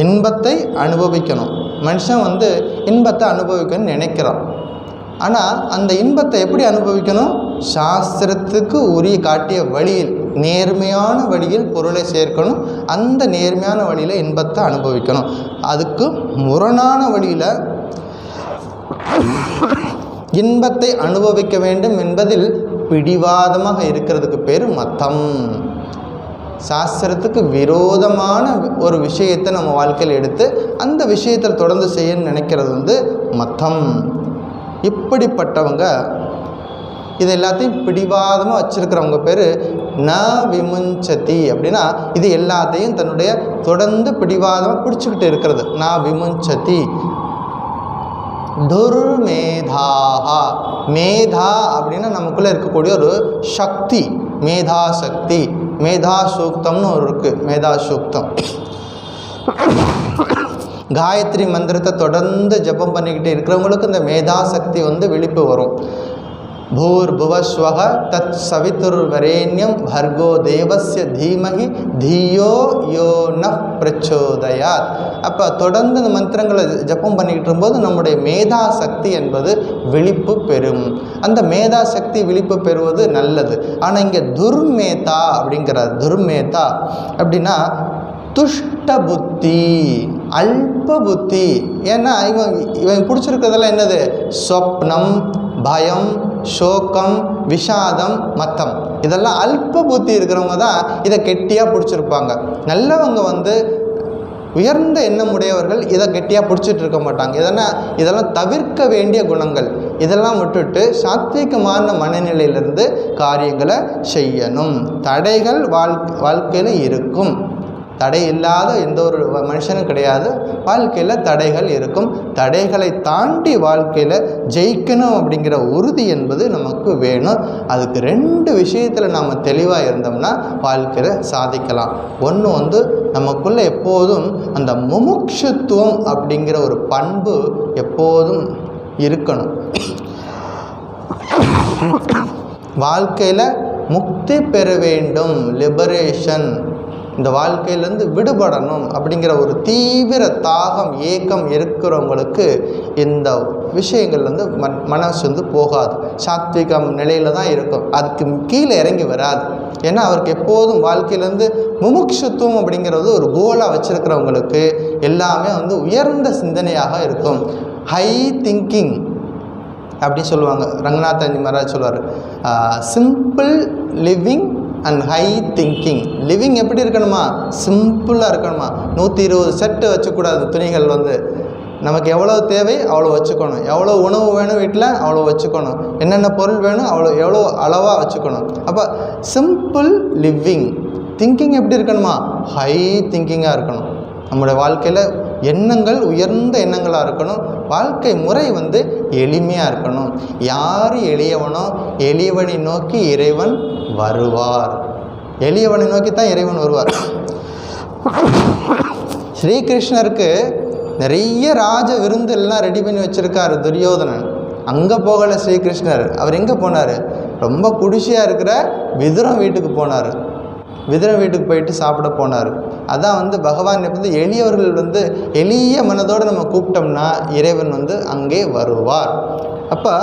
இன்பத்தை அனுபவிக்கணும். மனுஷன் இன்பத்தை அனுபவிக்கணும்னு நினைக்கிறான். ஆனால் அந்த இன்பத்தை எப்படி அனுபவிக்கணும்? சாஸ்திரத்துக்கு உரிய காட்டிய வழியில், நேர்மையான வழியில் பொருளை சேர்க்கணும். அந்த நேர்மையான வழியில் இன்பத்தை அனுபவிக்கணும். அதுக்கு முரணான வழியில் இன்பத்தை அனுபவிக்க வேண்டும் என்பதில் பிடிவாதமாக இருக்கிறதுக்கு பேர் மத்தம். சாஸ்திரத்துக்கு விரோதமான ஒரு விஷயத்தை நம்ம வாழ்க்கையில் எடுத்து அந்த விஷயத்தில் தொடர்ந்து செய்யணும்னு நினைக்கிறது மத்தம். இப்படிப்பட்டவங்க இது எல்லாத்தையும் பிடிவாதமாக வச்சுருக்கிறவங்க பேர் ந விமுஞ்சதி. அப்படின்னா இது எல்லாத்தையும் தன்னுடைய தொடர்ந்து பிடிவாதமாக பிடிச்சிக்கிட்டு இருக்கிறது. ந விமுஞ்சதி. துர்மேதாஹா. மேதா அப்படின்னா நமக்குள்ளே இருக்கக்கூடிய ஒரு சக்தி, மேதா சக்தி. மேதா சூக்தம்னு ஒரு இருக்குது, மேதா சூக்தம். காயத்ரி மந்திரத்தை தொடர்ந்து ஜபம் பண்ணிக்கிட்டு இருக்கிறவங்களுக்கு இந்த மேதா சக்தி விழிப்பு வரும். பூர்புவஸ்வஹ தத் சவிதுர்வரேண்யம் பர்கோ தேவஸ்ய தீமஹி தீயோ யோ ந பிரச்சோதயாத். அப்போ தொடர்ந்து இந்த மந்திரங்களை ஜபம் பண்ணிக்கிட்டு இருக்கும்போது நம்முடைய மேதா சக்தி என்பது விழிப்பு பெறும். அந்த மேதா சக்தி விழிப்பு பெறுவது நல்லது. ஆனால் இங்கே துர்மேதா அப்படிங்கிறார். துர்மேதா அப்படின்னா துஷ்ட புத்தி, அல்ப புத்தி. ஏன்னா இவன் பிடிச்சிருக்கிறதெல்லாம் என்னது? சொப்னம், பயம், சோகம், விஷாதம், மத்தம். இதெல்லாம் அல்ப புத்தி இருக்கிறவங்க தான் இதை கெட்டியாக பிடிச்சிருப்பாங்க. நல்லவங்க உயர்ந்த எண்ணம் உடையவர்கள் இதை கெட்டியாக பிடிச்சிட்டு இருக்க மாட்டாங்க. இதெல்லாம் தவிர்க்க வேண்டிய குணங்கள். இதெல்லாம் விட்டுட்டு சாத்வீகமான மனநிலையிலிருந்து காரியங்களை செய்யணும். தடைகள் வாழ்க்கையில் இருக்கும். தடை இல்லாத எந்த ஒரு மனுஷனும் கிடையாது. வாழ்க்கையில் தடைகள் இருக்கும். தடைகளை தாண்டி வாழ்க்கையில் ஜெயிக்கணும் அப்படிங்கிற உறுதி என்பது நமக்கு வேணும். அதுக்கு 2 விஷயத்தில் நாம் தெளிவாக இருந்தோம்னா வாழ்க்கையில் சாதிக்கலாம். ஒன்று நமக்குள்ளே எப்போதும் அந்த முமுட்சுத்துவம் அப்படிங்கிற ஒரு பண்பு எப்போதும் இருக்கணும். வாழ்க்கையில் முக்தி பெற வேண்டும், லிபரேஷன், இந்த வாழ்க்கையிலேருந்து விடுபடணும் அப்படிங்கிற ஒரு தீவிர தாகம், ஏக்கம் இருக்கிறவங்களுக்கு இந்த விஷயங்கள் மனசு போகாது. சாத்விகம் நிலையில் தான் இருக்கும். அதுக்கு கீழே இறங்கி வராது. ஏன்னா அவருக்கு எப்போதும் வாழ்க்கையிலேருந்து முமுட்சுத்துவம் அப்படிங்கிறது ஒரு கோலாக வச்சுருக்கிறவங்களுக்கு எல்லாமே உயர்ந்த சிந்தனையாக இருக்கும். ஹை திங்கிங் அப்படி சொல்லுவாங்க. ரங்கநாதன் மகாராஜ் சொல்லுவார், simple living and high thinking. Living எப்படி இருக்கணுமா? சிம்பிளாக இருக்கணுமா. 120 செட்டு வச்சுக்கூடாது. துணிகள் நமக்கு எவ்வளோ தேவை அவ்வளோ வச்சுக்கணும். எவ்வளோ உணவு வேணும் வீட்டில் அவ்வளோ வச்சுக்கணும். என்னென்ன பொருள் வேணும் எவ்வளோ அளவாக வச்சுக்கணும். அப்போ சிம்பிள் லிவிங். திங்கிங் எப்படி இருக்கணுமா? ஹை திங்கிங்காக இருக்கணும். நம்முடைய வாழ்க்கையில் எண்ணங்கள் உயர்ந்த எண்ணங்களாக இருக்கணும். வாழ்க்கை முறை எளிமையாக இருக்கணும். யார் எளியவனோ எளியவனை நோக்கி இறைவன் வருவார். எளியவனை நோக்கி தான் இறைவன் வருவார். ஸ்ரீகிருஷ்ணருக்கு நிறைய ராஜ விருந்து எல்லாம் ரெடி பண்ணி வச்சுருக்காரு துரியோதனன். அங்கே போகலை ஸ்ரீகிருஷ்ணர். அவர் எங்கே போனார்? ரொம்ப குடிசையாக இருக்கிற விதுரன் வீட்டுக்கு போனார். விதுரன் வீட்டுக்கு போயிட்டு சாப்பிட போனார். அதான் பகவான் எளியவர்கள் எளிய மனதோடு நம்ம கூப்பிட்டோம்னா இறைவன் அங்கே வருவார். அப்போ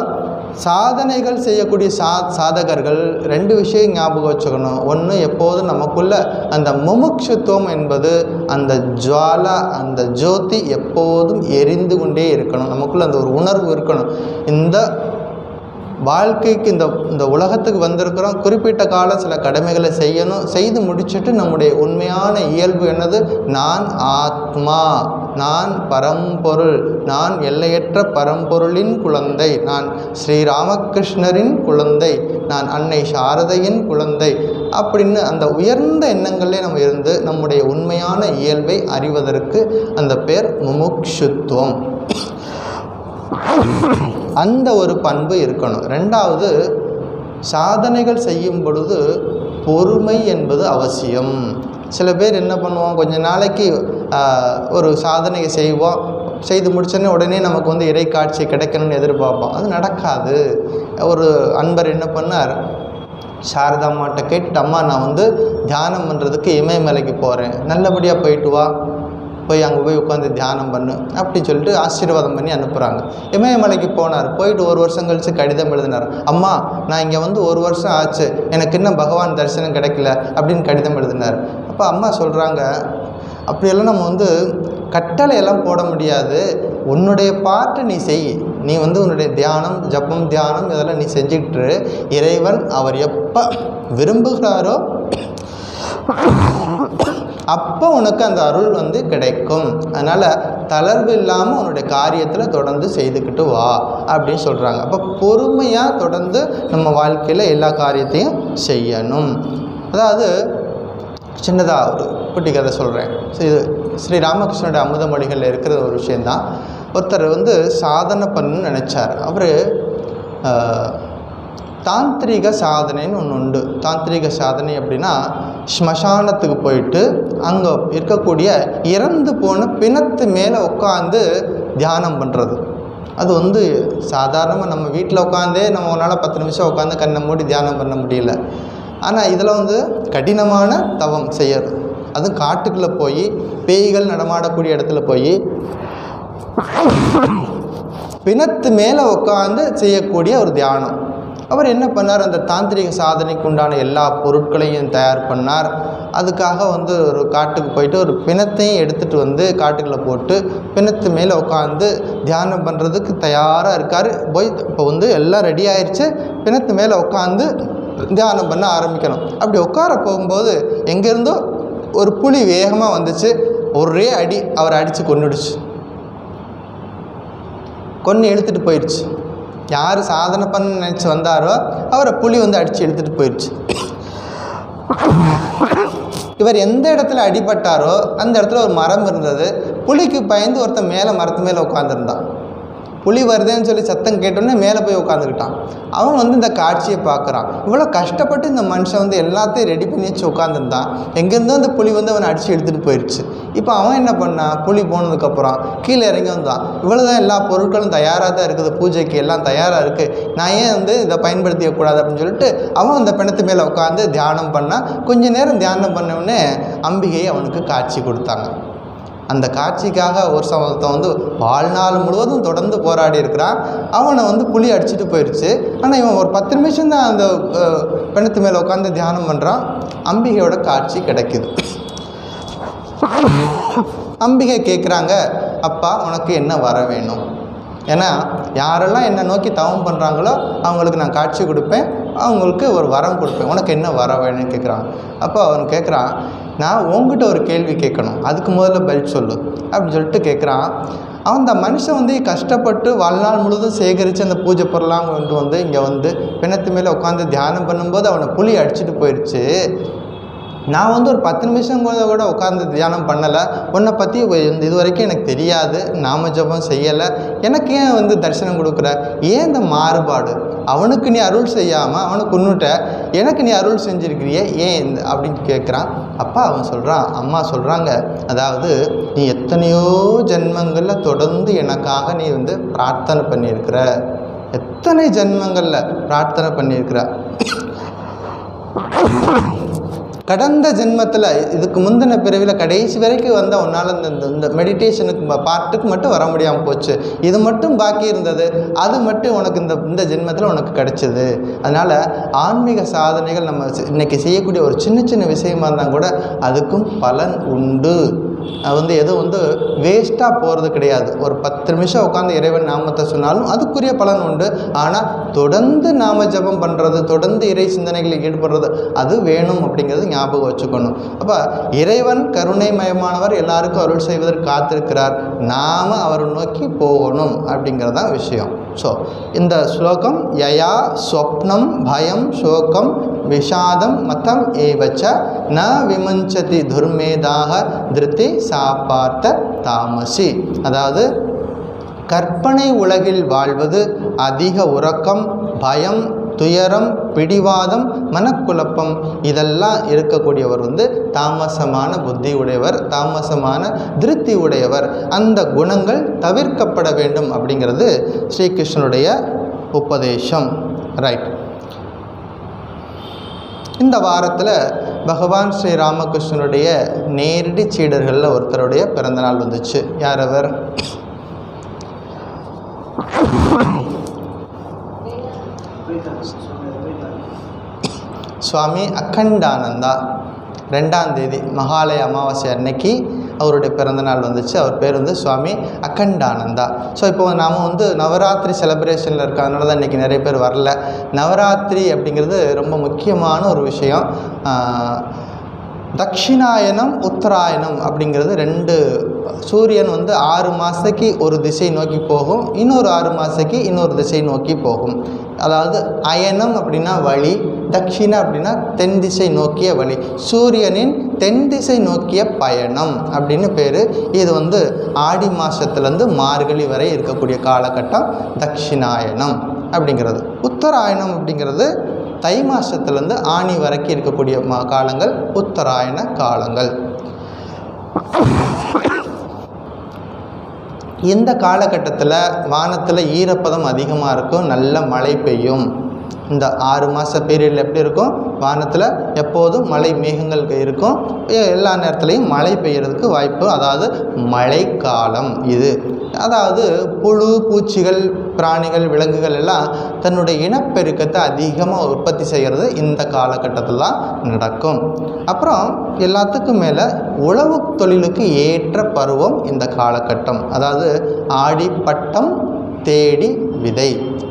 சாதனைகள் செய்யக்கூடிய சாதகர்கள் 2 விஷயம் ஞாபகம் வச்சுக்கணும். ஒன்று, எப்போதும் நமக்குள்ள அந்த முமுட்சுத்துவம் என்பது, அந்த ஜுவாலா, அந்த ஜோதி எப்போதும் எரிந்து கொண்டே இருக்கணும். நமக்குள்ள அந்த ஒரு உணர்வு இருக்கணும். இந்த வாழ்க்கைக்கு இந்த உலகத்துக்கு வந்திருக்கிறோம், குறிப்பிட்ட காலம் சில கடமைகளை செய்யணும், செய்து முடிச்சுட்டு நம்முடைய உண்மையான இயல்பு என்னது? நான் ஆத்மா, நான் பரம்பொருள், நான் எல்லையற்ற பரம்பொருளின் குழந்தை, நான் ஸ்ரீராமகிருஷ்ணரின் குழந்தை, நான் அன்னை சாரதையின் குழந்தை அப்படின்னு அந்த உயர்ந்த எண்ணங்களே நம்ம இருந்து நம்முடைய உண்மையான இயல்பை அறிவதற்கு அந்த பேர் முமுக்ஷுத்துவம். அந்த ஒரு பண்பு இருக்கணும். ரெண்டாவது, சாதனைகள் செய்யும் பொழுது பொறுமை என்பது அவசியம். சில பேர் என்ன பண்ணுவோம், கொஞ்ச நாளைக்கு ஒரு சாதனையை செய்வோம், செய்து முடிச்சோடனே உடனே நமக்கு இறை காட்சி கிடைக்கணும்னு எதிர்பார்ப்போம். அது நடக்காது. ஒரு அன்பர் என்ன பண்ணார், சாரதாம்மாட்ட கேட்டுட்டு, அம்மா நான் தியானம் பண்ணுறதுக்கு இமயமலைக்கு போகிறேன், நல்லபடியாக போயிட்டு வா, போய் அங்கே போய் உட்காந்து தியானம் பண்ணு அப்படின்னு சொல்லிட்டு ஆசீர்வாதம் பண்ணி அனுப்புகிறாங்க. இமயமலைக்கு போனார். போயிட்டு 1 வருஷம் கழித்து கடிதம் எழுதினார். அம்மா நான் இங்கே 1 வருஷம் ஆச்சு, எனக்கு இன்னும் பகவான் தரிசனம் கிடைக்கல அப்படின்னு கடிதம் எழுதினார். அப்போ அம்மா சொல்கிறாங்க, அப்படியெல்லாம் நம்ம கட்டளையெல்லாம் போட முடியாது, உன்னுடைய பாட்டை நீ செய், நீ உன்னுடைய தியானம் ஜபம் தியானம் இதெல்லாம் நீ செஞ்சுக்கிட்டு இறைவன் அவர் எப்போ விரும்புகிறாரோ அப்போ உனக்கு அந்த அருள் கிடைக்கும். அதனால் தளர்வு இல்லாமல் உன்னுடைய காரியத்தில் தொடர்ந்து செய்துக்கிட்டு வா அப்படின்னு சொல்கிறாங்க. அப்போ பொறுமையாக தொடர்ந்து நம்ம வாழ்க்கையில் எல்லா காரியத்தையும் செய்யணும். அதாவது சின்னதாக ஒரு குட்டி கதை சொல்கிறேன். இது ஸ்ரீராமகிருஷ்ணனுடைய அமுதமொழிகளில் இருக்கிற ஒரு விஷயந்தான். ஒருத்தர் சாதனை பண்ணணும்னு நினச்சார். அவர் தாந்திரிக சாதனைன்னு ஒன்று உண்டு. தாந்திரிக சாதனை அப்படின்னா ஸ்மசானத்துக்கு போயிட்டு அங்கே இருக்கக்கூடிய இறந்து போன பிணத்து மேலே உட்காந்து தியானம் பண்ணுறது. அது சாதாரணமாக நம்ம வீட்டில் உட்காந்தே நம்மளால் 10 நிமிஷம் உட்காந்து கண்ணை மூடி தியானம் பண்ண முடியல. ஆனால் இதில் கடினமான தவம் செய்யறது. அதுவும் காட்டுக்குள்ளே போய் பேய்கள் நடமாடக்கூடிய இடத்துல போய் பிணத்து மேலே உட்காந்து செய்யக்கூடிய ஒரு தியானம். அவர் என்ன பண்ணார், அந்த தாந்திரிக சாதனைக்கு உண்டான எல்லா பொருட்களையும் தயார் பண்ணார். அதுக்காக ஒரு காட்டுக்கு போயிட்டு ஒரு பிணத்தையும் எடுத்துகிட்டு காட்டுக்குள்ளே போட்டு பிணத்து மேலே உட்காந்து தியானம் பண்ணுறதுக்கு தயாராக இருக்கார். போய் இப்போ எல்லாம் ரெடி ஆயிடுச்சு, பிணத்து மேலே உட்காந்து தியானம் பண்ண ஆரம்பிக்கணும். அப்படி உட்கார போகும்போது எங்கேருந்தோ ஒரு புலி வேகமாக வந்துச்சு, ஒரே அடி அவரை அடித்து கொன்னுடுச்சு. கொன்று எடுத்துகிட்டு போயிடுச்சு. யார் சாதனை பண்ண நினச்சி வந்தாரோ அவரை புலி அடித்து எடுத்துகிட்டு போயிடுச்சு. இவர் எந்த இடத்துல அடிபட்டாரோ அந்த இடத்துல ஒரு மரம் இருந்தது. புலிக்கு பயந்து ஒருத்தன் மேலே மரத்து மேலே உட்காந்துருந்தான். புலி வருதுன்னு சொல்லி சத்தம் கேட்டோன்னே மேலே போய் உட்காந்துக்கிட்டான். அவன் இந்த காட்சியை பார்க்குறான். இவ்வளோ கஷ்டப்பட்டு இந்த மனுஷன் எல்லாத்தையும் ரெடி பண்ணி வச்சு உட்காந்துருந்தான். எங்கேருந்தோ அந்த புலி அவனை அடித்து எடுத்துகிட்டு போயிடுச்சு. இப்போ அவன் என்ன பண்ணான், புலி போனதுக்கப்புறம் கீழே இறங்கி வந்தான். இவ்வளோ தான் எல்லா பொருட்களும் தயாராக தான் இருக்குது, பூஜைக்கு எல்லாம் தயாராக இருக்குது, நான் ஏன் இதை பயன்படுத்திக்கக்கூடாது அப்படின்னு சொல்லிட்டு அவன் அந்த பிணத்து மேலே உட்காந்து தியானம் பண்ணான். கொஞ்ச நேரம் தியானம் பண்ணவுடனே அம்பிகை அவனுக்கு காட்சி கொடுத்தாங்க. அந்த காட்சிக்காக ஒருத்தன் வாழ்நாள் முழுவதும் தொடர்ந்து போராடி இருக்கிறான். அவனை புலி அடிச்சுட்டு போயிடுச்சு. ஆனால் இவன் ஒரு 10 நிமிஷம் தான் அந்த பிணத்து மேலே உட்காந்து தியானம் பண்ணுறான். அம்பிகையோட காட்சி கிடைக்குது. அம்பிகை கேட்குறாங்க, அப்பா உனக்கு என்ன வர வேணும்? ஏன்னா யாரெல்லாம் என்னை நோக்கி தவம் பண்ணுறாங்களோ அவங்களுக்கு நான் காட்சி கொடுப்பேன், அவங்களுக்கு ஒரு வரம் கொடுப்பேன், உனக்கு என்ன வர வேணும்னு கேட்குறான். அப்போ அவன் கேட்குறான், நான் உங்ககிட்ட ஒரு கேள்வி கேட்கணும், அதுக்கு முதல்ல பதில் சொல்லு அப்படின்னு சொல்லிட்டு கேட்குறான். அவன் அந்த மனுஷன் கஷ்டப்பட்டு வாழ்நாள் முழுவதும் சேகரித்து அந்த பூஜை பொருளாக கொண்டு இங்கே பிணத்து மேலே உட்காந்து தியானம் பண்ணும்போது அவனை புலி அடிச்சுட்டு போயிடுச்சு. நான் ஒரு 10 நிமிஷம் கூட உட்காந்து தியானம் பண்ணலை, உன்னை பற்றி இது வரைக்கும் எனக்கு தெரியாது, நாம ஜபம் செய்யலை, எனக்கு ஏன் தரிசனம் கொடுக்குற? ஏன் இந்த மாறுபாடு? அவனுக்கு நீ அருள் செய்யாமல் அவனுக்கு கொன்னுட்ட, எனக்கு நீ அருள் செஞ்சுருக்கிறியே ஏன் அப்படின்னு கேட்குறான். அப்பா அவன் சொல்கிறான், அம்மா சொல்கிறாங்க, அதாவது நீ எத்தனையோ ஜென்மங்களில் தொடர்ந்து எனக்காக நீ பிரார்த்தனை பண்ணியிருக்கிற, எத்தனை ஜென்மங்களில் பிரார்த்தனை பண்ணியிருக்கிற. கடந்த ஜென்மத்தில் இதுக்கு முந்தின பிறவியில் கடைசி வரைக்கும் வந்தால் உன்னால் இந்த மெடிடேஷனுக்கு பாட்டுக்கு மட்டும் வர முடியாமல் போச்சு, இது மட்டும் பாக்கி இருந்தது, அது மட்டும் உனக்கு இந்த ஜென்மத்தில் உனக்கு கிடைச்சிது. அதனால் ஆன்மீக சாதனைகள் நம்ம இன்றைக்கி செய்யக்கூடிய ஒரு சின்ன சின்ன விஷயமா இருந்தால் கூட அதுக்கும் பலன் உண்டு. எதுவும் வேஸ்ட்டாக போகிறது கிடையாது. ஒரு 10 நிமிஷம் உட்காந்து இறைவன் நாமத்தை சொன்னாலும் அதுக்குரிய பலன் உண்டு. ஆனால் தொடர்ந்து நாம ஜபம் பண்ணுறது, தொடர்ந்து இறை சிந்தனைகளில் ஈடுபடுறது அது வேணும் அப்படிங்கிறது ஞாபகம் வச்சுக்கணும். அப்போ இறைவன் கருணைமயமானவர், எல்லாருக்கும் அருள் செய்வதற்கு காத்திருக்கிறார். நாம் அவரை நோக்கி போகணும் அப்படிங்கிறதான் விஷயம். ஸோ இந்த ஸ்லோகம் யயா ஸ்வப்னம் பயம் சோகம் விஷாதம் மதம் ஏவச்ச ந விமுஞ்சதி துர்மேதாக திருத்தி சாப்பார்த்த தாமசி. அதாவது கற்பனை உலகில் வாழ்வது, அதிக உறக்கம், பயம், துயரம், பிடிவாதம், மனக்குழப்பம் இதெல்லாம் இருக்கக்கூடியவர் தாமசமான புத்தி உடையவர், தாமசமான திருப்தி உடையவர். அந்த குணங்கள் தவிர்க்கப்பட வேண்டும் அப்படிங்கிறது ஸ்ரீகிருஷ்ணனுடைய உபதேசம். ரைட். இந்த வாரத்தில் பகவான் ஸ்ரீ ராமகிருஷ்ணனுடைய நேரடி சீடர்களில் ஒருத்தருடைய பிறந்தநாள் வந்துச்சு. யார் அவர்? சுவாமி அக்கண்டானந்தா. 2ஆம் தேதி மகாலய அமாவாசை அன்னைக்கு அவருடைய பிறந்தநாள் வந்துச்சு. அவர் பேர் சுவாமி அக்கண்டானந்தா. ஸோ இப்போ நாம் நவராத்திரி செலிப்ரேஷனில் இருக்கிறதுனால தான் இன்றைக்கி நிறைய பேர் வரல. நவராத்திரி அப்படிங்கிறது ரொம்ப முக்கியமான ஒரு விஷயம். தட்சிணாயனம் உத்தராயணம் அப்படிங்கிறது 2 சூரியன் 6 மாதத்துக்கு ஒரு திசை நோக்கி போகும், இன்னொரு 6 மாதத்துக்கு இன்னொரு திசை நோக்கி போகும். அதாவது அயனம் அப்படின்னா வழி, தட்சிணா அப்படின்னா தென் திசை நோக்கிய வழி, சூரியனின் தென் திசை நோக்கிய பயணம் அப்படின்னு பேர். இது ஆடி மாதத்துலேருந்து மார்கழி வரை இருக்கக்கூடிய காலகட்டம் தட்சிணாயனம் அப்படிங்கிறது. உத்தராயணம் அப்படிங்கிறது தை மாதத்துலேருந்து ஆணி வரைக்கும் இருக்கக்கூடிய காலங்கள் உத்தராயண காலங்கள். இந்த காலகட்டத்தில் வானத்தில் ஈரப்பதம் அதிகமாக இருக்கும், நல்ல மழை பெய்யும். இந்த 6 மாத பீரியடில் எப்படி இருக்கும்? வானத்தில் எப்போதும் மழை மேகங்கள் இருக்கும், எல்லா நேரத்துலையும் மழை பெய்யறதுக்கு வாய்ப்பு. அதாவது மழைக்காலம் இது. அதாவது புழு பூச்சிகள் பிராணிகள் விலங்குகள் எல்லாம் தன்னுடைய இனப்பெருக்கத்தை அதிகமாக உற்பத்தி செய்கிறது இந்த காலகட்டத்தில் தான் நடக்கும். அப்புறம் எல்லாத்துக்கும் மேலே உழவு தொழிலுக்கு ஏற்ற பருவம் இந்த காலகட்டம். அதாவது ஆடி பட்டம் தேடி விதை,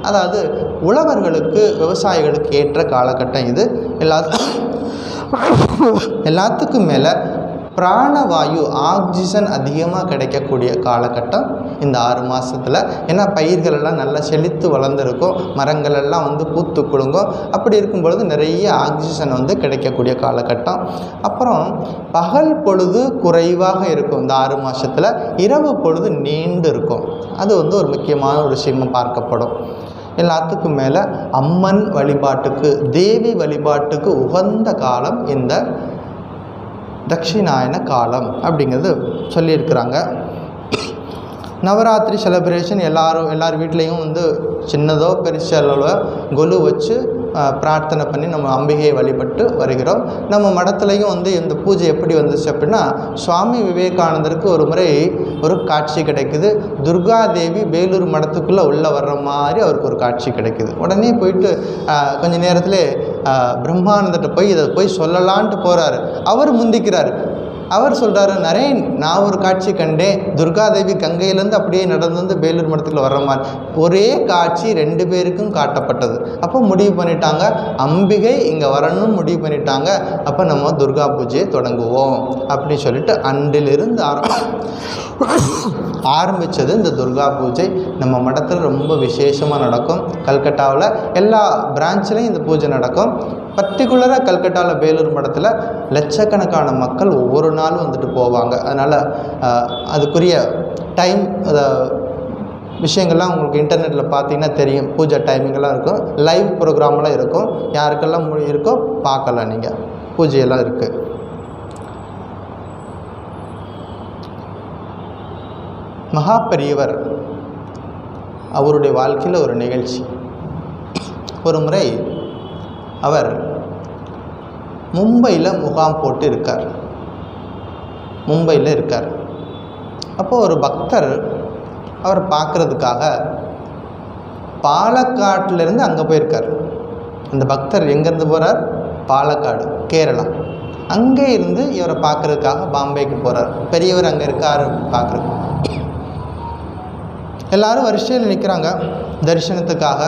அதாவது உழவர்களுக்கு விவசாயிகளுக்கு ஏற்ற காலகட்டம் இது. எல்லாத்துக்கும் மேலே பிராணவாயு ஆக்சிஜன் அதிகமாக கிடைக்கக்கூடிய காலகட்டம் இந்த 6 மாதத்தில். ஏன்னா பயிர்கள் எல்லாம் நல்லா செழித்து வளர்ந்துருக்கும், மரங்கள் எல்லாம் பூத்து குலுங்கும். அப்படி இருக்கும் பொழுது நிறைய ஆக்சிஜன் கிடைக்கக்கூடிய காலகட்டம். அப்புறம் பகல் பொழுது குறைவாக இருக்கும் இந்த 6 மாதத்தில், இரவு பொழுது நீண்டு இருக்கும். அது ஒரு முக்கியமான ஒரு விஷயமாக பார்க்கப்படும். எல்லாத்துக்கும் மேலே அம்மன் வழிபாட்டுக்கு, தேவி வழிபாட்டுக்கு உகந்த காலம் இந்த தட்சிணாயன காலம் அப்படிங்கிறது சொல்லியிருக்கிறாங்க. நவராத்திரி செலிப்ரேஷன் எல்லார் வீட்லேயும் சின்னதோ பெருசளவோ கொலு வச்சு பிரார்த்தனை பண்ணி நம்ம அம்பிகையை வழிபட்டு வருகிறோம். நம்ம மடத்துலையும் இந்த பூஜை எப்படி வந்துச்சு அப்படின்னா, சுவாமி விவேகானந்தருக்கு ஒரு முறை ஒரு காட்சி கிடைக்குது. துர்காதேவி வேலூர் மடத்துக்குள்ளே உள்ளே வர்ற மாதிரி அவருக்கு ஒரு காட்சி கிடைக்குது. உடனே போயிட்டு கொஞ்ச நேரத்தில் பிரம்மானந்தர்கிட்ட இதை போய் சொல்லலான்ட்டு போகிறாரு. அவர் முந்திக்கிறார். அவர் சொல்கிறாரு, நரேன் நான் ஒரு காட்சி கண்டேன், துர்காதேவி கங்கையிலேருந்து அப்படியே நடந்து வேலூர் மடத்துக்குள்ள வர்ற மாதிரி. ஒரே காட்சி 2 பேருக்கும் காட்டப்பட்டது. அப்போ முடிவு பண்ணிட்டாங்க, அம்பிகை இங்கே வரணும்னு முடிவு பண்ணிட்டாங்க. அப்போ நம்ம துர்கா பூஜையை தொடங்குவோம் அப்படின்னு சொல்லிட்டு அன்றிலிருந்து ஆரம்பித்தது இந்த துர்கா பூஜை. நம்ம மடத்தில் ரொம்ப விசேஷமாக நடக்கும். கல்கட்டாவில் எல்லா பிரான்ச்லேயும் இந்த பூஜை நடக்கும். பர்டிகுலராக கல்கட்டாவில் வேலூர் மடத்தில் லட்சக்கணக்கான மக்கள் ஒவ்வொரு நாளும் போவாங்க. அதனால் அதுக்குரிய டைம் விஷயங்கள்லாம் உங்களுக்கு இன்டர்நெட்டில் பார்த்தீங்கன்னா தெரியும். பூஜை டைமிங்கெல்லாம் இருக்கும், லைவ் ப்ரோக்ராம்லாம் இருக்கும். யாருக்கெல்லாம் இருக்கோ பார்க்கலாம், நீங்கள் பூஜையெல்லாம் இருக்குது. மகாபெரியவர் அவருடைய வாழ்க்கையில் ஒரு நிகழ்ச்சி. ஒரு முறை அவர் மும்பையில் முகாம் போட்டு இருக்கார். அப்போது ஒரு பக்தர் அவர் பார்க்குறதுக்காக பாலக்காட்டிலேருந்து அங்கே போயிருக்கார். அந்த பக்தர் எங்கேருந்து போகிறார்? பாலக்காடு, கேரளா. அங்கே இருந்து இவரை பார்க்குறதுக்காக பாம்பேக்கு போகிறார். பெரியவர் அங்கே இருக்கார் பார்க்குறதுக்கு. எல்லாரும் வரிசையில் நிற்கிறாங்க தரிசனத்துக்காக.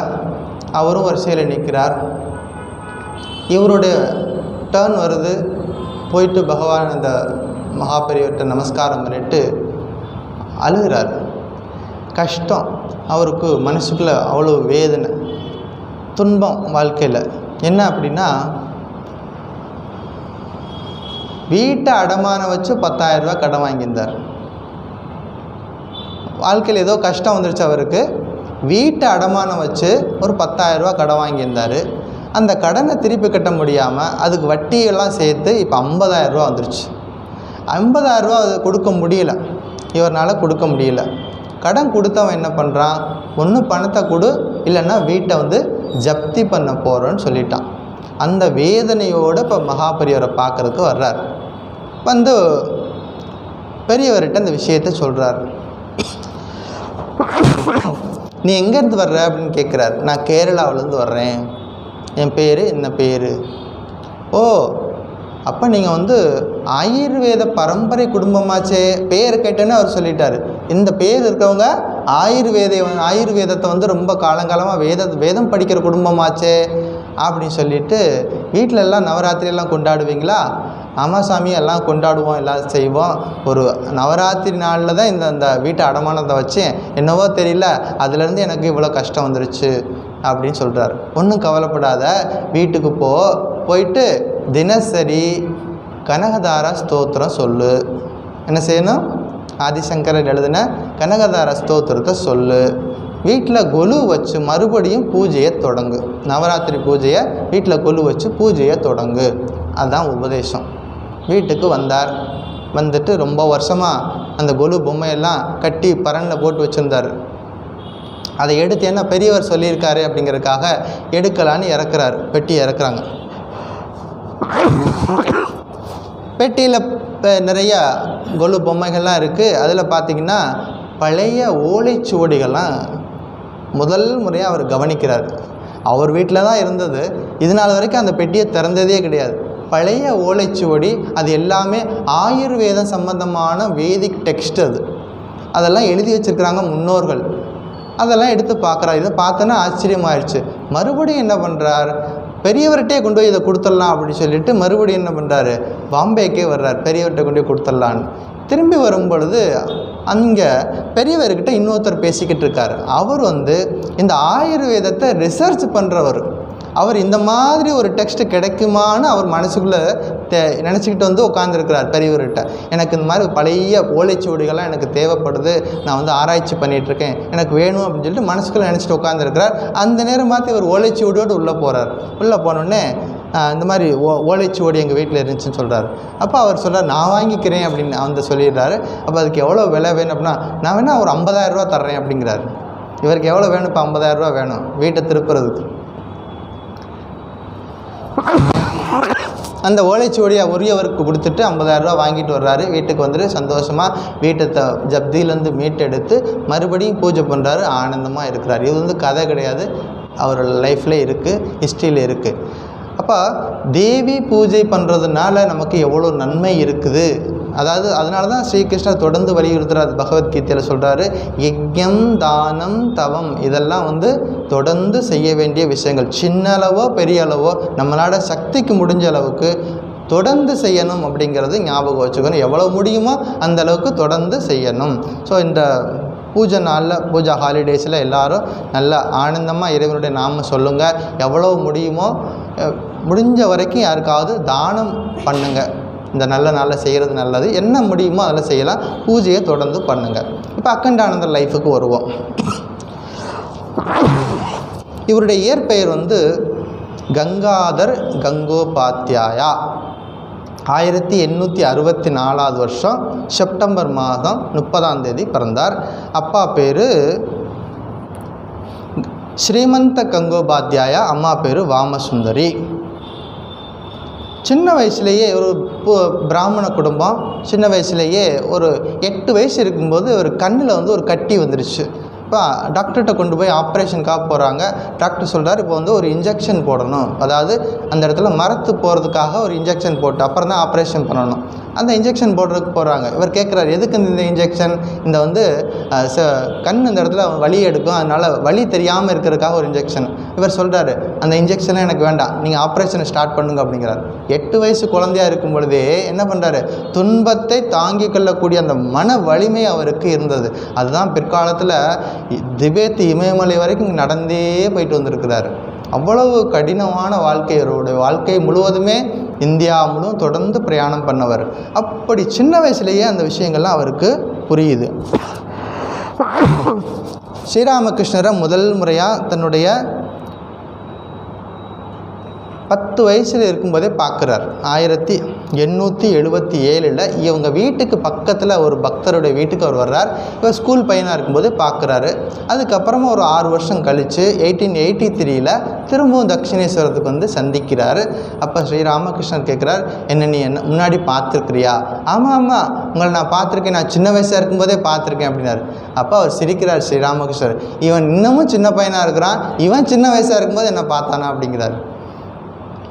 அவரும் வரிசையில் நிற்கிறார். இவருடைய டர்ன் வருது. போயிட்டு பகவான் அந்த மகாபெரியவர்கிட்ட நமஸ்காரம் பண்ணிட்டு அழுகிறார். கஷ்டம் அவருக்கு, மனசுக்குள்ளே அவ்வளோ வேதனை, துன்பம் வாழ்க்கையில். என்ன அப்படின்னா, வீட்டை அடமானம் வச்சு 10,000 ரூபா கடன் வாங்கியிருந்தார். வாழ்க்கையில் ஏதோ கஷ்டம் வந்துருச்சு அவருக்கு. வீட்டை அடமானம் வச்சு ஒரு 10,000 ரூபா கடன் வாங்கியிருந்தார். அந்த கடனை திருப்பி கட்ட முடியாமல் அதுக்கு வட்டியெல்லாம் சேர்த்து இப்போ 50,000 ரூபா வந்துருச்சு. 50,000 ரூபா அது கொடுக்க முடியல, இவரால் கொடுக்க முடியல. கடன் கொடுத்தவன் என்ன பண்ணுறான், ஒன்று பணத்தை கொடு, இல்லைன்னா வீட்டை ஜப்தி பண்ண போகிறோன்னு சொல்லிட்டான். அந்த வேதனையோடு இப்போ மகாபெரியவரை பார்க்குறதுக்கு வர்றார். பெரியவர்கிட்ட அந்த விஷயத்தை சொல்கிறார். நீ எங்கேருந்து வர்ற அப்படின்னு கேட்குறாரு. நான் கேரளாவிலேருந்து வர்றேன், என் பேர் என்ன பேர். ஓ, அப்போ நீங்கள் ஆயுர்வேத பரம்பரை குடும்பமாச்சே. பேர் கேட்டேன்னு அவர் சொல்லிட்டார். இந்த பேர் இருக்கவங்க ஆயுர்வேதத்தை ரொம்ப காலங்காலமாக வேதம் படிக்கிற குடும்பமாச்சே அப்படின்னு சொல்லிட்டு, வீட்டில் எல்லாம் நவராத்திரியெல்லாம் கொண்டாடுவீங்களா? ஆமாம் சாமி, எல்லாம் கொண்டாடுவோம், எல்லாம் செய்வோம். ஒரு நவராத்திரி நாளில் தான் இந்த வீட்டை அடமானத்தை வச்சேன், என்னவோ தெரியல, அதுலேருந்து எனக்கு இவ்வளோ கஷ்டம் வந்துருச்சு அப்படின்னு சொல்கிறார். ஒன்றும் கவலைப்படாத, வீட்டுக்கு போயிட்டு தினசரி கனகதார ஸ்தோத்திரம் சொல்லு. என்ன செய்யணும்? ஆதிசங்கரர் எழுதின கனகதார ஸ்தோத்திரத்தை சொல்லு. வீட்டில் கொலு வச்சு மறுபடியும் பூஜையை தொடங்கு. நவராத்திரி பூஜையை வீட்டில் கொலு வச்சு பூஜையை தொடங்கு. அதுதான் உபதேசம். வீட்டுக்கு வந்தார். வந்துட்டு ரொம்ப வருஷமாக அந்த கொலு பொம்மையெல்லாம் கட்டி பரனில் போட்டு வச்சுருந்தார். அதை எடுத்து என்ன பெரியவர் சொல்லியிருக்காரு அப்படிங்கிறதுக்காக எடுக்கலான்னு இறக்குறாரு. பெட்டி இறக்குறாங்க. பெட்டியில் நிறைய கொலு பொம்மைகள்லாம் இருக்குது. அதில் பார்த்திங்கன்னா பழைய ஓலைச்சுவடிகள்லாம் முதல் முறையாக அவர் கவனிக்கிறார். அவர் வீட்டில் தான் இருந்தது. இது நாள் வரைக்கும் அந்த பெட்டியை திறந்ததே கிடையாது. பழைய ஓலைச்சுவடி, அது எல்லாமே ஆயுர்வேதம் சம்பந்தமான வேதிக் டெக்ஸ்ட். அதெல்லாம் எழுதி வச்சுருக்கிறாங்க முன்னோர்கள். அதெல்லாம் எடுத்து பார்க்குறாரு. இதை பார்த்தோன்னா ஆச்சரியமாயிடுச்சு. மறுபடியும் என்ன பண்ணுறார், பெரியவர்கிட்டே கொண்டு போய் இதை கொடுத்துடலாம் அப்படின்னு சொல்லிட்டு மறுபடியும் என்ன பண்ணுறாரு, பாம்பேக்கே வர்றார். பெரியவர்கிட்ட கொண்டு போய் கொடுத்துடலான்னு. திரும்பி வரும் பொழுது அங்கே பெரியவர்கிட்ட இன்னொருத்தர் பேசிக்கிட்டு இருக்கார். அவர் இந்த ஆயுர்வேதத்தை ரிசர்ச் பண்ணுறவர். அவர் இந்த மாதிரி ஒரு டெக்ஸ்ட் கிடைக்குமான்னு அவர் மனசுக்குள்ளே நினச்சிக்கிட்டு உட்காந்துருக்கிறார் பெரியவர்கிட்ட. எனக்கு இந்த மாதிரி பழைய ஓலைச்சுவடிகள்லாம் எனக்கு தேவைப்படுது, நான் ஆராய்ச்சி பண்ணிகிட்ருக்கேன், எனக்கு வேணும் அப்படின்னு சொல்லிட்டு மனசுக்குள்ளே நினச்சிட்டு உட்காந்துருக்கிறார். அந்த நேரம் பார்த்து இவர் ஓலைச்சுவடியோடு உள்ளே போகிறார். உள்ளே போனோடனே இந்த மாதிரி ஓலைச்சுவடி எங்கள் வீட்டில் இருந்துச்சுன்னு சொல்கிறார். அப்போ அவர் சொல்கிறார், நான் வாங்கிக்கிறேன் அப்படின்னு சொல்லிடுறாரு. அப்போ அதுக்கு எவ்வளோ விலை வேணும் அப்படின்னா, நான் வேணால் ஒரு 50,000 ரூபா தர்றேன் அப்படிங்கிறாரு. இவருக்கு எவ்வளோ வேணும்? இப்போ 50,000 ரூபா வேணும் வீட்டை திருப்புறதுக்கு. அந்த ஓலைச்சுவடியை உரியவருக்கு கொடுத்துட்டு 50,000 ரூபா வாங்கிட்டு வர்றாரு. வீட்டுக்கு வந்துட்டு சந்தோஷமாக வீட்டை ஜப்தியிலேருந்து மீட்டெடுத்து மறுபடியும் பூஜை பண்ணுறாரு. ஆனந்தமாக இருக்கிறார். இது கதை கிடையாது, அவரோட லைஃப்பில் இருக்குது, ஹிஸ்ட்ரியில் இருக்குது. அப்போ தேவி பூஜை பண்ணுறதுனால நமக்கு எவ்வளோ நன்மை இருக்குது. அதனால தான் ஸ்ரீகிருஷ்ணர் தொடர்ந்து வலியுறுத்துறார். பகவத்கீதையில் சொல்கிறாரு, யஜ்ஞம் தானம் தவம் இதெல்லாம் தொடர்ந்து செய்ய வேண்டிய விஷயங்கள். சின்ன அளவோ பெரிய அளவோ நம்மளோட சக்திக்கு முடிஞ்ச அளவுக்கு தொடர்ந்து செய்யணும் அப்படிங்கிறது ஞாபகம் வச்சுக்கணும். எவ்வளோ முடியுமோ அந்த அளவுக்கு தொடர்ந்து செய்யணும். ஸோ இந்த பூஜை நாளில், பூஜா ஹாலிடேஸில் எல்லோரும் நல்லா ஆனந்தமாக இறைவனுடைய நாம சொல்லுங்கள். எவ்வளோ முடியுமோ முடிஞ்ச வரைக்கும் யாருக்காவது தானம் பண்ணுங்கள். இந்த நல்ல நாளில் செய்கிறது நல்லது. என்ன முடியுமோ அதில் செய்யலாம். பூஜையை தொடர்ந்து பண்ணுங்கள். இப்போ அக்கண்டானந்தர் லைஃபுக்கு வருவோம். இவருடைய இயற்பெயர் கங்காதர் கங்கோபாத்யாயா. 1864 வருஷம் செப்டம்பர் மாதம் 30ஆம் தேதி பிறந்தார். அப்பா பேர் ஸ்ரீமந்த கங்கோபாத்யாயா, அம்மா பேர் வாமசுந்தரி. சின்ன வயசுலேயே ஒரு பிராமண குடும்பம். சின்ன வயசுலேயே ஒரு 8 வயசு இருக்கும்போது ஒரு கண்ணில் ஒரு கட்டி வந்துருச்சு. இப்போ டாக்டர்கிட்ட கொண்டு போய் ஆப்ரேஷனுக்காக போகிறாங்க. டாக்டர் சொல்கிறார், இப்போ வந்து ஒரு இன்ஜெக்ஷன் போடணும், அதாவது அந்த இடத்துல மரத்து போகிறதுக்காக ஒரு இன்ஜெக்ஷன் போட்டு அப்புறம் தான் ஆப்ரேஷன் பண்ணணும். அந்த இன்ஜெக்ஷன் போடுறதுக்கு போகிறாங்க. இவர் கேட்குறாரு, எதுக்கு இந்த இன்ஜெக்ஷன்? இந்த வந்து கண் இந்த இடத்துல வலி எடுக்கும், அதனால் வலி தெரியாமல் இருக்கிறதுக்காக ஒரு இன்ஜெக்ஷன். இவர் சொல்கிறாரு, அந்த இன்ஜெக்ஷனே எனக்கு வேண்டாம், நீங்கள் ஆப்ரேஷனை ஸ்டார்ட் பண்ணுங்க அப்படிங்கிறார். 8 வயசு குழந்தையாக இருக்கும் பொழுதே என்ன பண்ணுறாரு, துன்பத்தை தாங்கி கொள்ளக்கூடிய அந்த மன வலிமை அவருக்கு இருந்தது. அதுதான் பிற்காலத்தில் திபெத் இமயமலை வரைக்கும் நடந்தே போயிட்டு வந்திருக்கிறாரு. அவ்வளவு கடினமான வாழ்க்கை, அவருடைய வாழ்க்கை முழுவதுமே இந்தியா முழுவதும் தொடர்ந்து பிரயாணம் பண்ணவர். அப்படி சின்ன வயசுலேயே அந்த விஷயங்கள்லாம் அவருக்கு புரியுது. ஸ்ரீராமகிருஷ்ணரை முதல் முறையாக தன்னுடைய 10 வயசில் இருக்கும்போதே பார்க்குறார். 1877 இவங்க வீட்டுக்கு பக்கத்தில் ஒரு பக்தருடைய வீட்டுக்கு அவர் வர்றார். இவர் ஸ்கூல் பையனாக இருக்கும்போது பார்க்குறாரு. அதுக்கப்புறமா ஒரு 6 வருஷம் கழித்து 1883 திரும்பவும் தட்சிணேஸ்வரத்துக்கு வந்து சந்திக்கிறார். அப்போ ஸ்ரீராமகிருஷ்ணர் கேட்குறார், நீ என்ன முன்னாடி பார்த்துருக்குறியா? ஆமாம் உங்களை நான் பார்த்துருக்கேன், நான் சின்ன வயசாக இருக்கும்போதே பார்த்துருக்கேன் அப்படின்னாரு. அப்போ அவர் சிரிக்கிறார் ஸ்ரீராமகிருஷ்ணர், இவன் இன்னமும் சின்ன பையனாக இருக்கிறான், இவன் சின்ன வயசாக இருக்கும்போது என்ன பார்த்தானா அப்படிங்கிறார்.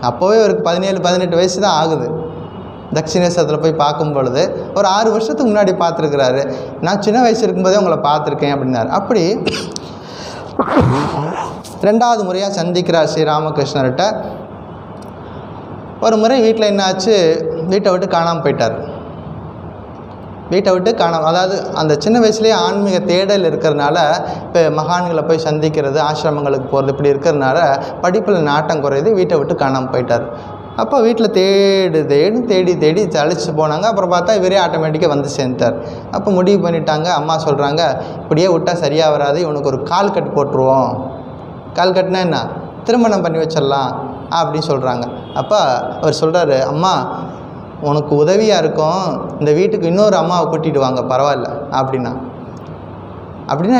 அப்போவே அவருக்கு 17-18 வயசு தான் ஆகுது. தட்சிணேஸ்வரத்தில் போய் பார்க்கும் பொழுது ஒரு 6 வருஷத்துக்கு முன்னாடி பார்த்துருக்குறாரு. நான் சின்ன வயசு இருக்கும்போதே உங்களை பார்த்துருக்கேன் அப்படின்னாரு. அப்படி 2வது முறையாக சந்திக்கிறார் ஸ்ரீராமகிருஷ்ணர்கிட்ட. ஒரு முறை வீட்டில் என்னாச்சு, வீட்டை விட்டு காணாமல் போயிட்டார். அதாவது அந்த சின்ன வயசுலேயே ஆன்மீக தேடல் இருக்கிறதுனால, இப்போ மகான்களை போய் சந்திக்கிறது, ஆசிரமங்களுக்கு போகிறது, இப்படி இருக்கிறதுனால படிப்பில் நாட்டம் குறையுது, வீட்டை விட்டு காணாமல் போயிட்டார். அப்போ வீட்டில் தேடி அழைச்சி போனாங்க. அப்புறம் பார்த்தா இவரே ஆட்டோமேட்டிக்காக வந்து சேர்ந்தார். அப்போ முடிவு பண்ணிட்டாங்க, அம்மா சொல்கிறாங்க, இப்படியே விட்டால் சரியாக வராது, இவனுக்கு ஒரு கால் கட்டு போட்டுருவோம். கால் கட்டுனா என்ன, திருமணம் பண்ணி வச்சிடலாம் அப்படின்னு சொல்கிறாங்க. அப்போ அவர் சொல்கிறாரு, அம்மா உனக்கு உதவியாக இருக்கும், இந்த வீட்டுக்கு இன்னொரு அம்மாவை கூட்டிகிட்டு வாங்க, பரவாயில்ல அப்படின்னா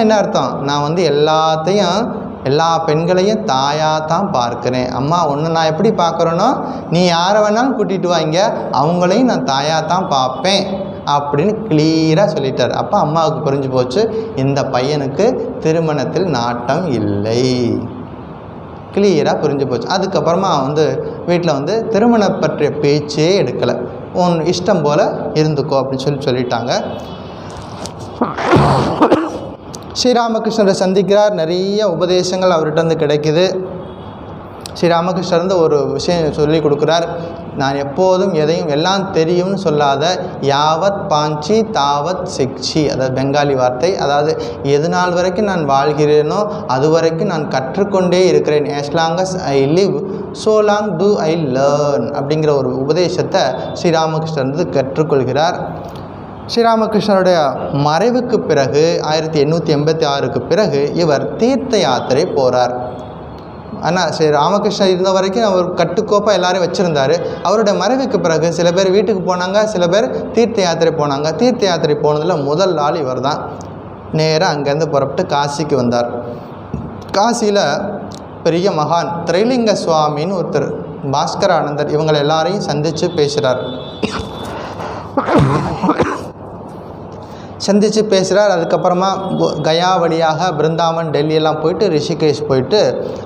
என்ன அர்த்தம், நான் வந்து எல்லா பெண்களையும் தாயாக தான் பார்க்குறேன். அம்மா ஒன்று நான் எப்படி பார்க்குறேனோ நீ யாரை வேணாலும் கூட்டிகிட்டு வாங்க, அவங்களையும் நான் தாயாக தான் பார்ப்பேன் அப்படின்னு கிளியராக சொல்லிட்டார். அப்போ அம்மாவுக்கு புரிஞ்சு போச்சு, இந்த பையனுக்கு திருமணத்தில் நாட்டம் இல்லை, கிளியராக புரிஞ்சு போச்சு. அதுக்கப்புறமா வந்து வீட்டில் வந்து திருமணம் பற்றிய பேச்சே எடுக்கலை, உன் இஷ்டம் போல் இருந்துக்கோ அப்படின்னு சொல்லிட்டாங்க. ஸ்ரீராமகிருஷ்ணரை சந்திக்கிறார். நிறைய உபதேசங்கள் அவர்கிட்ட வந்து கிடைக்குது. ஸ்ரீராமகிருஷ்ணர் வந்து ஒரு விஷயம் சொல்லி கொடுக்குறார், நான் எப்போதும் எதையும் எல்லாம் தெரியும்னு சொல்லாத, யாவத் பாஞ்சி தாவத் சிக்ஷி, அதாவது பெங்காலி வார்த்தை, அதாவது எது நாள் வரைக்கும் நான் வாழ்கிறேனோ அது வரைக்கும் நான் கற்றுக்கொண்டே இருக்கிறேன், as long as I live so long do I learn அப்படிங்கிற ஒரு உபதேசத்தை ஸ்ரீராமகிருஷ்ணர் வந்து கற்றுக்கொள்கிறார். ஸ்ரீராமகிருஷ்ணருடைய மறைவுக்கு பிறகு 1886க்கு பிறகு இவர் தீர்த்த யாத்திரை போகிறார். ஆனால் ஸ்ரீ ராமகிருஷ்ணர் இருந்த வரைக்கும் அவர் கட்டுக்கோப்பாக எல்லாரையும் வச்சுருந்தார். அவருடைய மறைவுக்கு பிறகு சில பேர் வீட்டுக்கு போனாங்க, சில பேர் தீர்த்த யாத்திரை போனாங்க. தீர்த்த யாத்திரை போனதில் முதல் ஆள் இவர் தான். நேராக அங்கேருந்து புறப்பட்டு காசிக்கு வந்தார். காசியில் பெரிய மகான் திரைலிங்க சுவாமின்னு ஒருத்தர், பாஸ்கர ஆனந்தர், இவங்களை எல்லாரையும் சந்தித்து பேசுகிறார். அதுக்கப்புறமா கயா வழியாக பிருந்தாவன், டெல்லியெல்லாம் போயிட்டு ரிஷிகேஷ் போயிட்டு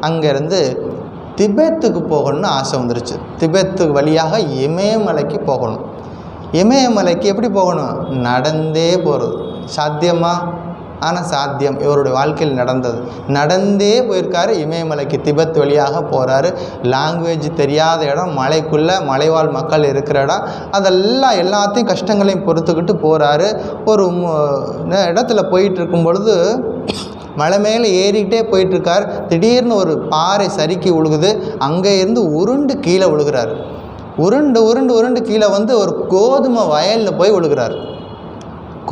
அங்கேருந்து திபெத்துக்கு போகணும்னு ஆசை வந்துருச்சு. திபெத்துக்கு வழியாக இமயமலைக்கு போகணும். இமயமலைக்கு எப்படி போகணும், நடந்தே போகிறது. சாத்தியமா? ஆனால் சாத்தியம். இவருடைய வாழ்க்கையில் நடந்தது. நடந்தே போயிருக்காரு இமயமலைக்கு, திபெத் வழியாக போகிறாரு. லாங்குவேஜ் தெரியாத இடம், மலைக்குள்ளே மலைவாழ் மக்கள் இருக்கிற இடம், அதெல்லாம் எல்லாத்தையும் கஷ்டங்களையும் பொறுத்துக்கிட்டு போகிறாரு. ஒரு இடத்துல போயிட்டுருக்கும் பொழுது மலை மேலே ஏறிக்கிட்டே போயிட்டுருக்கார். திடீர்னு ஒரு பாறை சறுக்கி விழுகுது. அங்கே இருந்து உருண்டு கீழே விழுகிறார். உருண்டு கீழே வந்து ஒரு கோதுமை வயலில் போய் விழுகிறார்.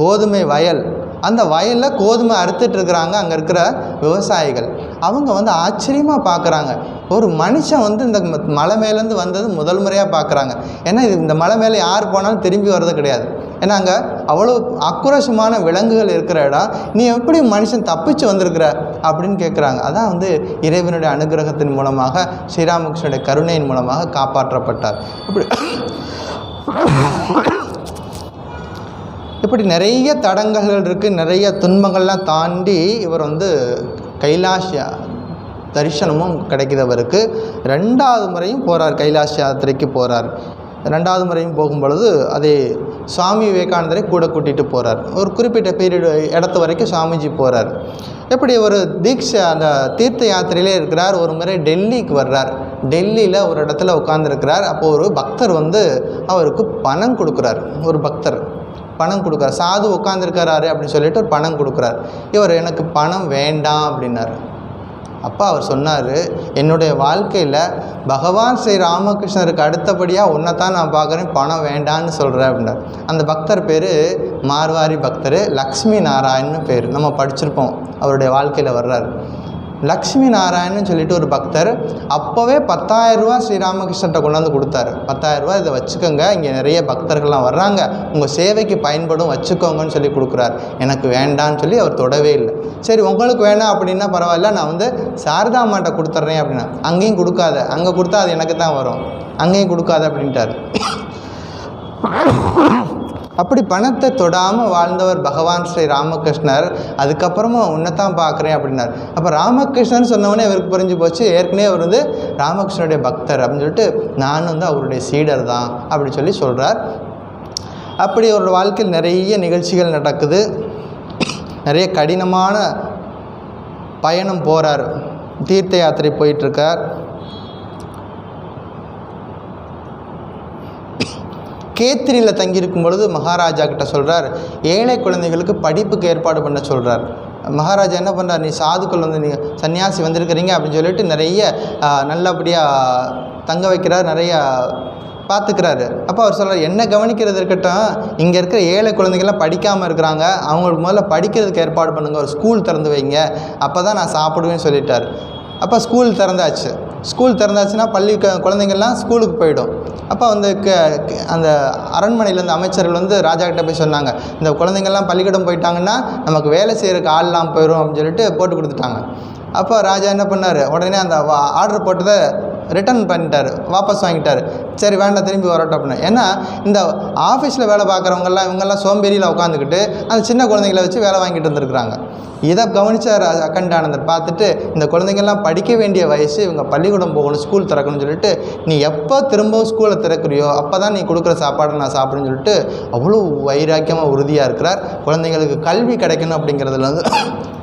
கோதுமை வயல், அந்த வயலில் கோதுமை அறுத்துட்ருக்குறாங்க அங்கே இருக்கிற விவசாயிகள். அவங்க வந்து ஆச்சரியமாக பார்க்குறாங்க. ஒரு மனுஷன் வந்து இந்த மலை மேலேருந்து வந்தது முதல் முறையாக பார்க்குறாங்க. ஏன்னா இந்த மலை மேலே யார் போனாலும் திரும்பி வர்றது கிடையாது. ஏன்னா அங்கே அவ்வளோ ஆக்ரோஷமான விலங்குகள் இருக்கிற இடம், நீ எப்படி மனுஷன் தப்பிச்சு வந்திருக்கிற அப்படின்னு கேட்குறாங்க. அதான் வந்து இறைவனுடைய அனுகிரகத்தின் மூலமாக, ஸ்ரீராமகிருஷ்ணனுடைய கருணையின் மூலமாக காப்பாற்றப்பட்டார். இப்படி இப்படி நிறைய தடங்கல்கள் இருக்குது, நிறைய துன்பங்கள்லாம் தாண்டி இவர் வந்து கைலாஷ் தரிசனமும் கிடைக்குது அவருக்கு. 2வது முறையும் போகிறார், கைலாஷ் யாத்திரைக்கு போகிறார். 2வது முறையும் போகும்பொழுது அதே சுவாமி விவேகானந்தரை கூட கூட்டிகிட்டு போகிறார். ஒரு குறிப்பிட்ட பீரியடு இடத்து வரைக்கும் சுவாமிஜி போகிறார். எப்படி ஒரு தீட்சை அந்த தீர்த்த யாத்திரையிலே இருக்கிறார். ஒரு முறை டெல்லிக்கு வர்றார். டெல்லியில் ஒரு இடத்துல உட்காந்துருக்கிறார். அப்போது ஒரு பக்தர் வந்து அவருக்கு பணம் கொடுக்குறார். ஒரு பக்தர் பணம் கொடுக்குறார். சாது உட்காந்துருக்கிறாரு அப்படின்னு சொல்லிட்டு ஒரு பணம் கொடுக்குறார். இவர் எனக்கு பணம் வேண்டாம் அப்படின்னார். அப்போ அவர் சொன்னார், என்னுடைய வாழ்க்கையில் பகவான் ஸ்ரீ ராமகிருஷ்ணருக்கு அடுத்தபடியாக உன்னை தான் நான் பார்க்குறேன், பணம் வேண்டான்னு சொல்கிறேன் அப்படின்னார். அந்த பக்தர் பேர் மார்வாரி பக்தர், லக்ஷ்மி நாராயணன்னு பேர். நம்ம படிச்சிருப்போம், அவருடைய வாழ்க்கையில் வர்றார். லக்ஷ்மி நாராயணன்னு சொல்லிட்டு ஒரு பக்தர் அப்போவே 10,000 ரூபா ஸ்ரீராமகிருஷ்ணர்கிட்ட கொண்டாந்து கொடுத்தாரு. 10,000 ரூபா இதை வச்சுக்கோங்க, இங்கே நிறைய பக்தர்கள்லாம் வர்றாங்க, உங்கள் சேவைக்கு பயன்படும், வச்சுக்கோங்கன்னு சொல்லி கொடுக்குறார். எனக்கு வேண்டான்னு சொல்லி அவர் தொடவே இல்லை. சரி உங்களுக்கு வேணாம் அப்படின்னா பரவாயில்ல, நான் வந்து சாரதா அம்மாட்ட கொடுத்துட்றேன் அப்படின்னா. அங்கேயும் கொடுக்காத, அங்கே கொடுத்தா அது எனக்கு தான் வரும், அங்கேயும் கொடுக்காத அப்படின்ட்டார். அப்படி பணத்தை தொடாமல் வாழ்ந்தவர் பகவான் ஸ்ரீ ராமகிருஷ்ணர். அதுக்கப்புறமா உன்னைத்தான் பார்க்குறேன் அப்படின்னார். அப்போ ராமகிருஷ்ணன் சொன்னவொடனே இவருக்கு புரிஞ்சு போச்சு, ஏற்கனவே அவர் வந்து ராமகிருஷ்ணனுடைய பக்தர் அப்படின்னு சொல்லிட்டு, நான் வந்து அவருடைய சீடர் தான் அப்படி சொல்லி சொல்கிறார். அப்படி அவரோட வாழ்க்கையில் நிறைய நிகழ்ச்சிகள் நடக்குது. நிறைய கடினமான பயணம் போகிறார். தீர்த்த யாத்திரை போயிட்டுருக்கார். கேத்திரியில் தங்கியிருக்கும் பொழுது மகாராஜா கிட்ட சொல்கிறார், ஏழை குழந்தைகளுக்கு படிப்புக்கு ஏற்பாடு பண்ண சொல்கிறார். மகாராஜா என்ன பண்ணுறார், நீ சாதுக்கள் வந்து நீங்கள் சன்னியாசி வந்திருக்கிறீங்க அப்படின்னு சொல்லிட்டு நிறைய நல்லபடியாக தங்க வைக்கிறார், நிறையா பார்த்துக்கிறாரு. அப்போ அவர் சொல்கிறார், என்ன கவனிக்கிறது இருக்கட்டும், இங்கே இருக்கிற ஏழை குழந்தைகள்லாம் படிக்காமல் இருக்கிறாங்க, அவங்களுக்கு முதல்ல படிக்கிறதுக்கு ஏற்பாடு பண்ணுங்கள், ஒரு ஸ்கூல் திறந்து வைங்க, அப்போ தான் நான் சாப்பிடுவேன்னு சொல்லிட்டார். அப்போ ஸ்கூல் திறந்தாச்சு. ஸ்கூல் திறந்தாச்சுன்னா பள்ளி குழந்தைங்கள்லாம் ஸ்கூலுக்கு போயிடும். அப்போ வந்து அந்த அரண்மனையிலேருந்து அமைச்சர்கள் வந்து ராஜா கிட்ட போய் சொன்னாங்க, இந்த குழந்தைங்கள்லாம் பள்ளிக்கூடம் போயிட்டாங்கன்னா நமக்கு வேலை செய்கிறதுக்கு ஆள்லாம் போயிடும் அப்படின்னு சொல்லிட்டு போட்டு கொடுத்துட்டாங்க. அப்போ ராஜா என்ன பண்ணார், உடனே அந்த ஆர்டர் போட்டதை ரிட்டர்ன் பண்ணிட்டார், வாபஸ் வாங்கிட்டார். சரி வேண்டாம், திரும்பி வரட்டும் அப்படின்னு. ஏன்னா இந்த ஆஃபீஸில் வேலை பார்க்குறவங்கெல்லாம் இவங்கெல்லாம் சோம்பேறியில் உட்காந்துக்கிட்டு அந்த சின்ன குழந்தைங்களை வச்சு வேலை வாங்கிட்டு வந்துருக்குறாங்க. இதை கவனித்தார் அகண்டானந்தர். பார்த்துட்டு இந்த குழந்தைங்கள்லாம் படிக்க வேண்டிய வயசு, இவங்க பள்ளிக்கூடம் போகணும், ஸ்கூல் திறக்கணும்னு சொல்லிட்டு, நீ எப்போ திரும்பவும் ஸ்கூலை திறக்கிறியோ அப்போ தான் நீ கொடுக்குற சாப்பாடை நான் சாப்பிடுன்னு சொல்லிட்டு அவ்வளோ வைராக்கியமாக உறுதியாக இருக்கிறார். குழந்தைங்களுக்கு கல்வி கிடைக்கணும் அப்படிங்கிறதுல வந்து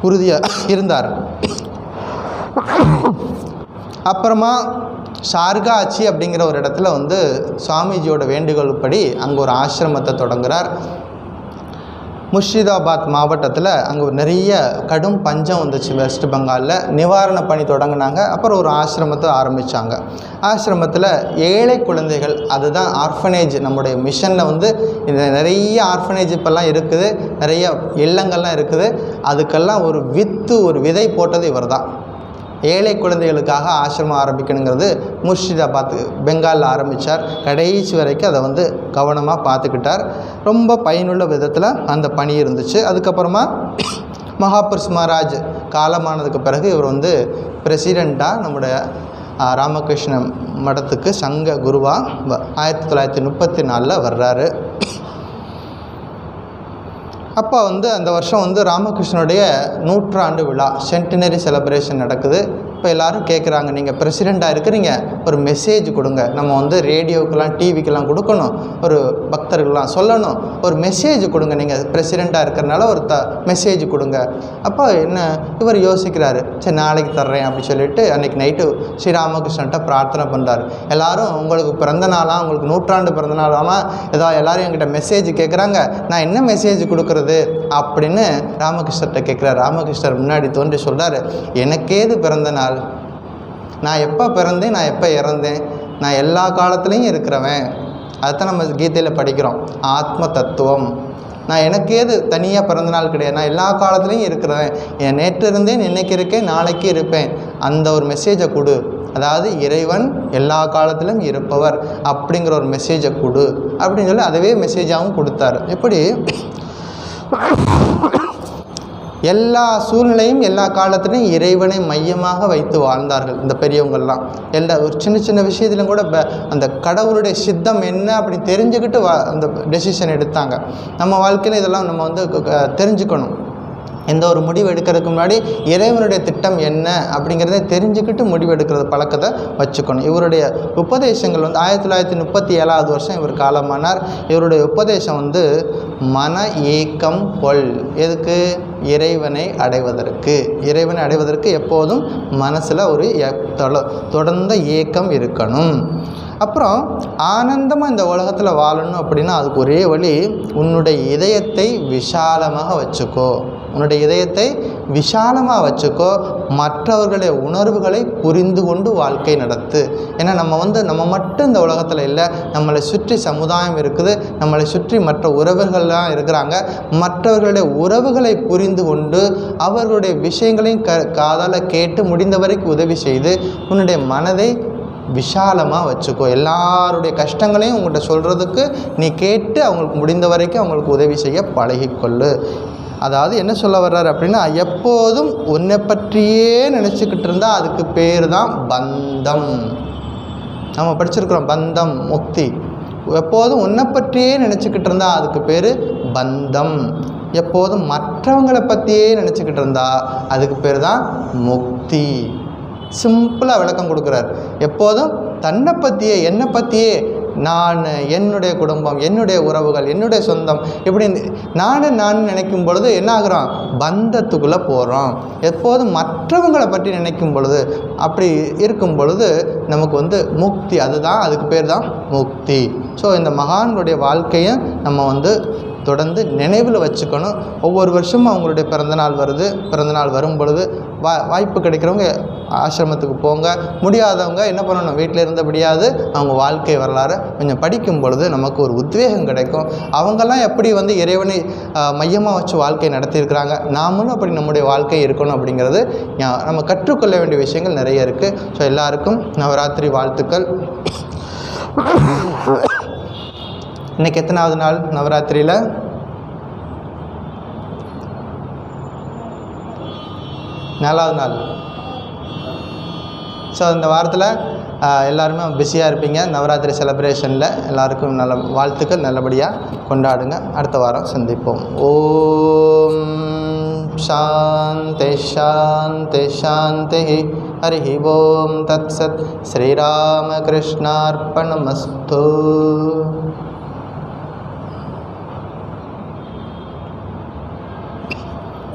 உறுதியாக இருந்தார். அப்புறமா ஷார்காச்சி அப்படிங்கிற ஒரு இடத்துல வந்து சுவாமிஜியோட வேண்டுகோள் படி அங்கே ஒரு ஆசிரமத்தை தொடங்குகிறார். முர்ஷிதாபாத் மாவட்டத்தில் அங்கே நிறைய கடும் பஞ்சம் வந்துச்சு வெஸ்ட் பெங்காலில். நிவாரண பணி தொடங்கினாங்க. அப்புறம் ஒரு ஆசிரமத்தை ஆரம்பித்தாங்க. ஆசிரமத்தில் ஏழை குழந்தைகள், அதுதான் ஆர்ஃபனேஜ். நம்முடைய மிஷனில் வந்து இந்த நிறைய ஆர்ஃபனேஜ் இப்போல்லாம் இருக்குது, நிறைய இல்லங்கள்லாம் இருக்குது. அதுக்கெல்லாம் ஒரு விதை போட்டது இவர் தான். ஏழை குழந்தைகளுக்காக ஆசிரமம் ஆரம்பிக்கணுங்கிறது முர்ஷிதாபாத் பெங்காலில் ஆரம்பித்தார். கடைசி வரைக்கும் அதை வந்து கவனமாக பார்த்துக்கிட்டார். ரொம்ப பயனுள்ள விதத்தில் அந்த பணி இருந்துச்சு. அதுக்கப்புறமா மகாபுருஷ் மகாராஜ் காலமானதுக்கு பிறகு இவர் வந்து பிரசிடெண்ட்டாக நம்முடைய ராமகிருஷ்ண மடத்துக்கு சங்க குருவாக 1934 வர்றாரு. அப்போ வந்து அந்த வருஷம் வந்து ராமகிருஷ்ணனுடைய 100ஆண்டு விழா, சென்டினரி செலிப்ரேஷன் நடக்குது. இப்போ எல்லோரும் கேட்குறாங்க, நீங்கள் பிரசிடெண்ட்டாக இருக்கிறீங்க, ஒரு மெசேஜ் கொடுங்க. நம்ம வந்து ரேடியோக்கெல்லாம் டிவிக்கெல்லாம் கொடுக்கணும், ஒரு பக்தர்கள்லாம் சொல்லணும், ஒரு மெசேஜ் கொடுங்க, நீங்கள் பிரசிடெண்ட்டாக இருக்கிறனால ஒரு மெசேஜ் கொடுங்க. அப்போ என்ன இவர் யோசிக்கிறாரு, சரி நாளைக்கு தர்றேன் அப்படின்னு சொல்லிட்டு அன்றைக்கி நைட்டு ஸ்ரீராமகிருஷ்ணன்ட்ட பிரார்த்தனை பண்ணுறாரு. எல்லோரும் உங்களுக்கு பிறந்த நாளாக, உங்களுக்கு 100ஆண்டு பிறந்த நாளாமல் ஏதோ எல்லோரும் என்கிட்ட மெசேஜ் கேட்குறாங்க, நான் என்ன மெசேஜ் கொடுக்குறது அப்படின்னு ராமகிருஷ்ணர்கிட்ட கேட்குறாரு. ராமகிருஷ்ணர் முன்னாடி தோன்றி சொல்கிறாரு, எனக்கேது பிறந்த நாள், நான் எப்போ பிறந்தேன், நான் எப்போ இறந்தேன், நான் எல்லா காலத்துலேயும் இருக்கிறவன். அதுதான் நம்ம கீதையில் படிக்கிறோம், ஆத்ம தத்துவம். நான் எனக்கு ஏது தனியாக பிறந்தநாள் கிடையாது, நான் எல்லா காலத்துலேயும் இருக்கிறவன். என் நேற்று இருந்தேன், இன்னைக்கு இருக்கேன், நாளைக்கு இருப்பேன். அந்த ஒரு மெசேஜை கொடு, அதாவது இறைவன் எல்லா காலத்திலும் இருப்பவர் அப்படிங்கிற ஒரு மெசேஜை கொடு அப்படின்னு சொல்லி அதுவே மெசேஜாகவும் கொடுத்தாரு. எப்படி எல்லா சூழ்நிலையும் எல்லா காலத்திலையும் இறைவனை மையமாக வைத்து வாழ்ந்தார்கள் இந்த பெரியவங்கள்லாம். ஒரு சின்ன சின்ன விஷயத்திலும் கூட அந்த கடவுளுடைய சித்தம் என்ன அப்படி தெரிஞ்சுக்கிட்டு அந்த டெசிஷன் எடுத்தாங்க. நம்ம வாழ்க்கையில் இதெல்லாம் நம்ம வந்து தெரிஞ்சுக்கணும். எந்த ஒரு முடிவு எடுக்கிறதுக்கு முன்னாடி இறைவனுடைய திட்டம் என்ன அப்படிங்கிறத தெரிஞ்சுக்கிட்டு முடிவு எடுக்கிறது பழக்கத்தை வச்சுக்கணும். இவருடைய உபதேசங்கள் வந்து 1937 வருஷம் இவர் காலமானார். இவருடைய உபதேசம் வந்து மன ஏக்கம் கொள். எதுக்கு? இறைவனை அடைவதற்கு. இறைவனை அடைவதற்கு எப்போதும் மனசில் ஒரு தொடர்ந்த ஏக்கம் இருக்கணும். அப்புறம் ஆனந்தமாக இந்த உலகத்தில் வாழணும் அப்படின்னா அதுக்கு ஒரே வழி, உன்னுடைய இதயத்தை விசாலமாக வச்சுக்கோ. உன்னுடைய இதயத்தை விசாலமாக வச்சுக்கோ. மற்றவர்களுடைய உணர்வுகளை புரிந்து கொண்டு வாழ்க்கை நடத்து. ஏன்னா நம்ம மட்டும் இந்த உலகத்தில் இல்லை, நம்மளை சுற்றி சமுதாயம் இருக்குது, நம்மளை சுற்றி மற்ற உறவுகள்லாம் இருக்கிறாங்க. மற்றவர்களுடைய உறவுகளை புரிந்து கொண்டு அவர்களுடைய விஷயங்களையும் காதால் கேட்டு முடிந்த வரைக்கும் உதவி செய்து உன்னுடைய மனதை விஷாலமாக வச்சுக்கோ. எல்லாருடைய கஷ்டங்களையும் உங்கள்கிட்ட சொல்கிறதுக்கு நீ கேட்டு அவங்களுக்கு முடிந்த வரைக்கும் அவங்களுக்கு உதவி செய்ய பழகிக்கொள்ளு. அதாவது என்ன சொல்ல வர்றாரு அப்படின்னா, எப்போதும் உன்னை பற்றியே நினச்சிக்கிட்டு இருந்தால் அதுக்கு பேர் தான் பந்தம். நம்ம படிச்சிருக்கிறோம் பந்தம் முக்தி. எப்போதும் உன்னை பற்றியே நினச்சிக்கிட்டு இருந்தால் அதுக்கு பேர் பந்தம். எப்போதும் மற்றவங்களை பற்றியே நினச்சிக்கிட்டு இருந்தால் அதுக்கு பேர் தான் முக்தி. சிம்பிளாக விளக்கம் கொடுக்குறார். எப்போதும் தன்னை பற்றியே என்னை பற்றியே நான், என்னுடைய குடும்பம், என்னுடைய உறவுகள், என்னுடைய சொந்தம், இப்படி நான் நினைக்கும் பொழுது என்ன ஆகுறோம்? பந்தத்துக்குள்ளே போகிறோம். எப்போதும் மற்றவங்களை பற்றி நினைக்கும் பொழுது, அப்படி இருக்கும் பொழுது நமக்கு வந்து முக்தி. அதுக்கு பேர் தான் முக்தி. ஸோ இந்த மகான்களுடைய வாழ்க்கையை நம்ம தொடர்ந்து நினைவில் வச்சுக்கணும். ஒவ்வொரு வருஷமும் அவங்களுடைய பிறந்தநாள் வருது. பிறந்தநாள் வரும் பொழுது வாய்ப்பு கிடைக்கிறவங்க ஆசிரமத்துக்கு போங்க. முடியாதவங்க என்ன பண்ணணும்? வீட்டில் இருந்தபடியாவது அவங்க வாழ்க்கை வரலாறு கொஞ்சம் படிக்கும் பொழுது நமக்கு ஒரு உத்வேகம் கிடைக்கும். அவங்கெல்லாம் எப்படி இறைவனை மையமாக வச்சு வாழ்க்கை நடத்தியிருக்கிறாங்க, நாமளும் அப்படி நம்முடைய வாழ்க்கை இருக்கணும் அப்படிங்கிறது நம்ம கற்றுக்கொள்ள வேண்டிய விஷயங்கள் நிறைய இருக்குது. ஸோ எல்லாருக்கும் நவராத்திரி வாழ்த்துக்கள். இன்றைக்கி எத்தனாவது நாள் நவராத்திரியில்? 4வது நாள். ஸோ இந்த வாரத்தில் எல்லாருமே பிஸியாக இருப்பீங்க நவராத்திரி செலிப்ரேஷனில். எல்லாருக்கும் நல்ல வாழ்த்துக்கள். நல்லபடியாக கொண்டாடுங்க. அடுத்த வாரம் சந்திப்போம். ஓம் சாந்தி சாந்தி சாந்தி. ஹரி ஓம் தத் சத். ஸ்ரீராமகிருஷ்ணார்ப்பணமஸ்து.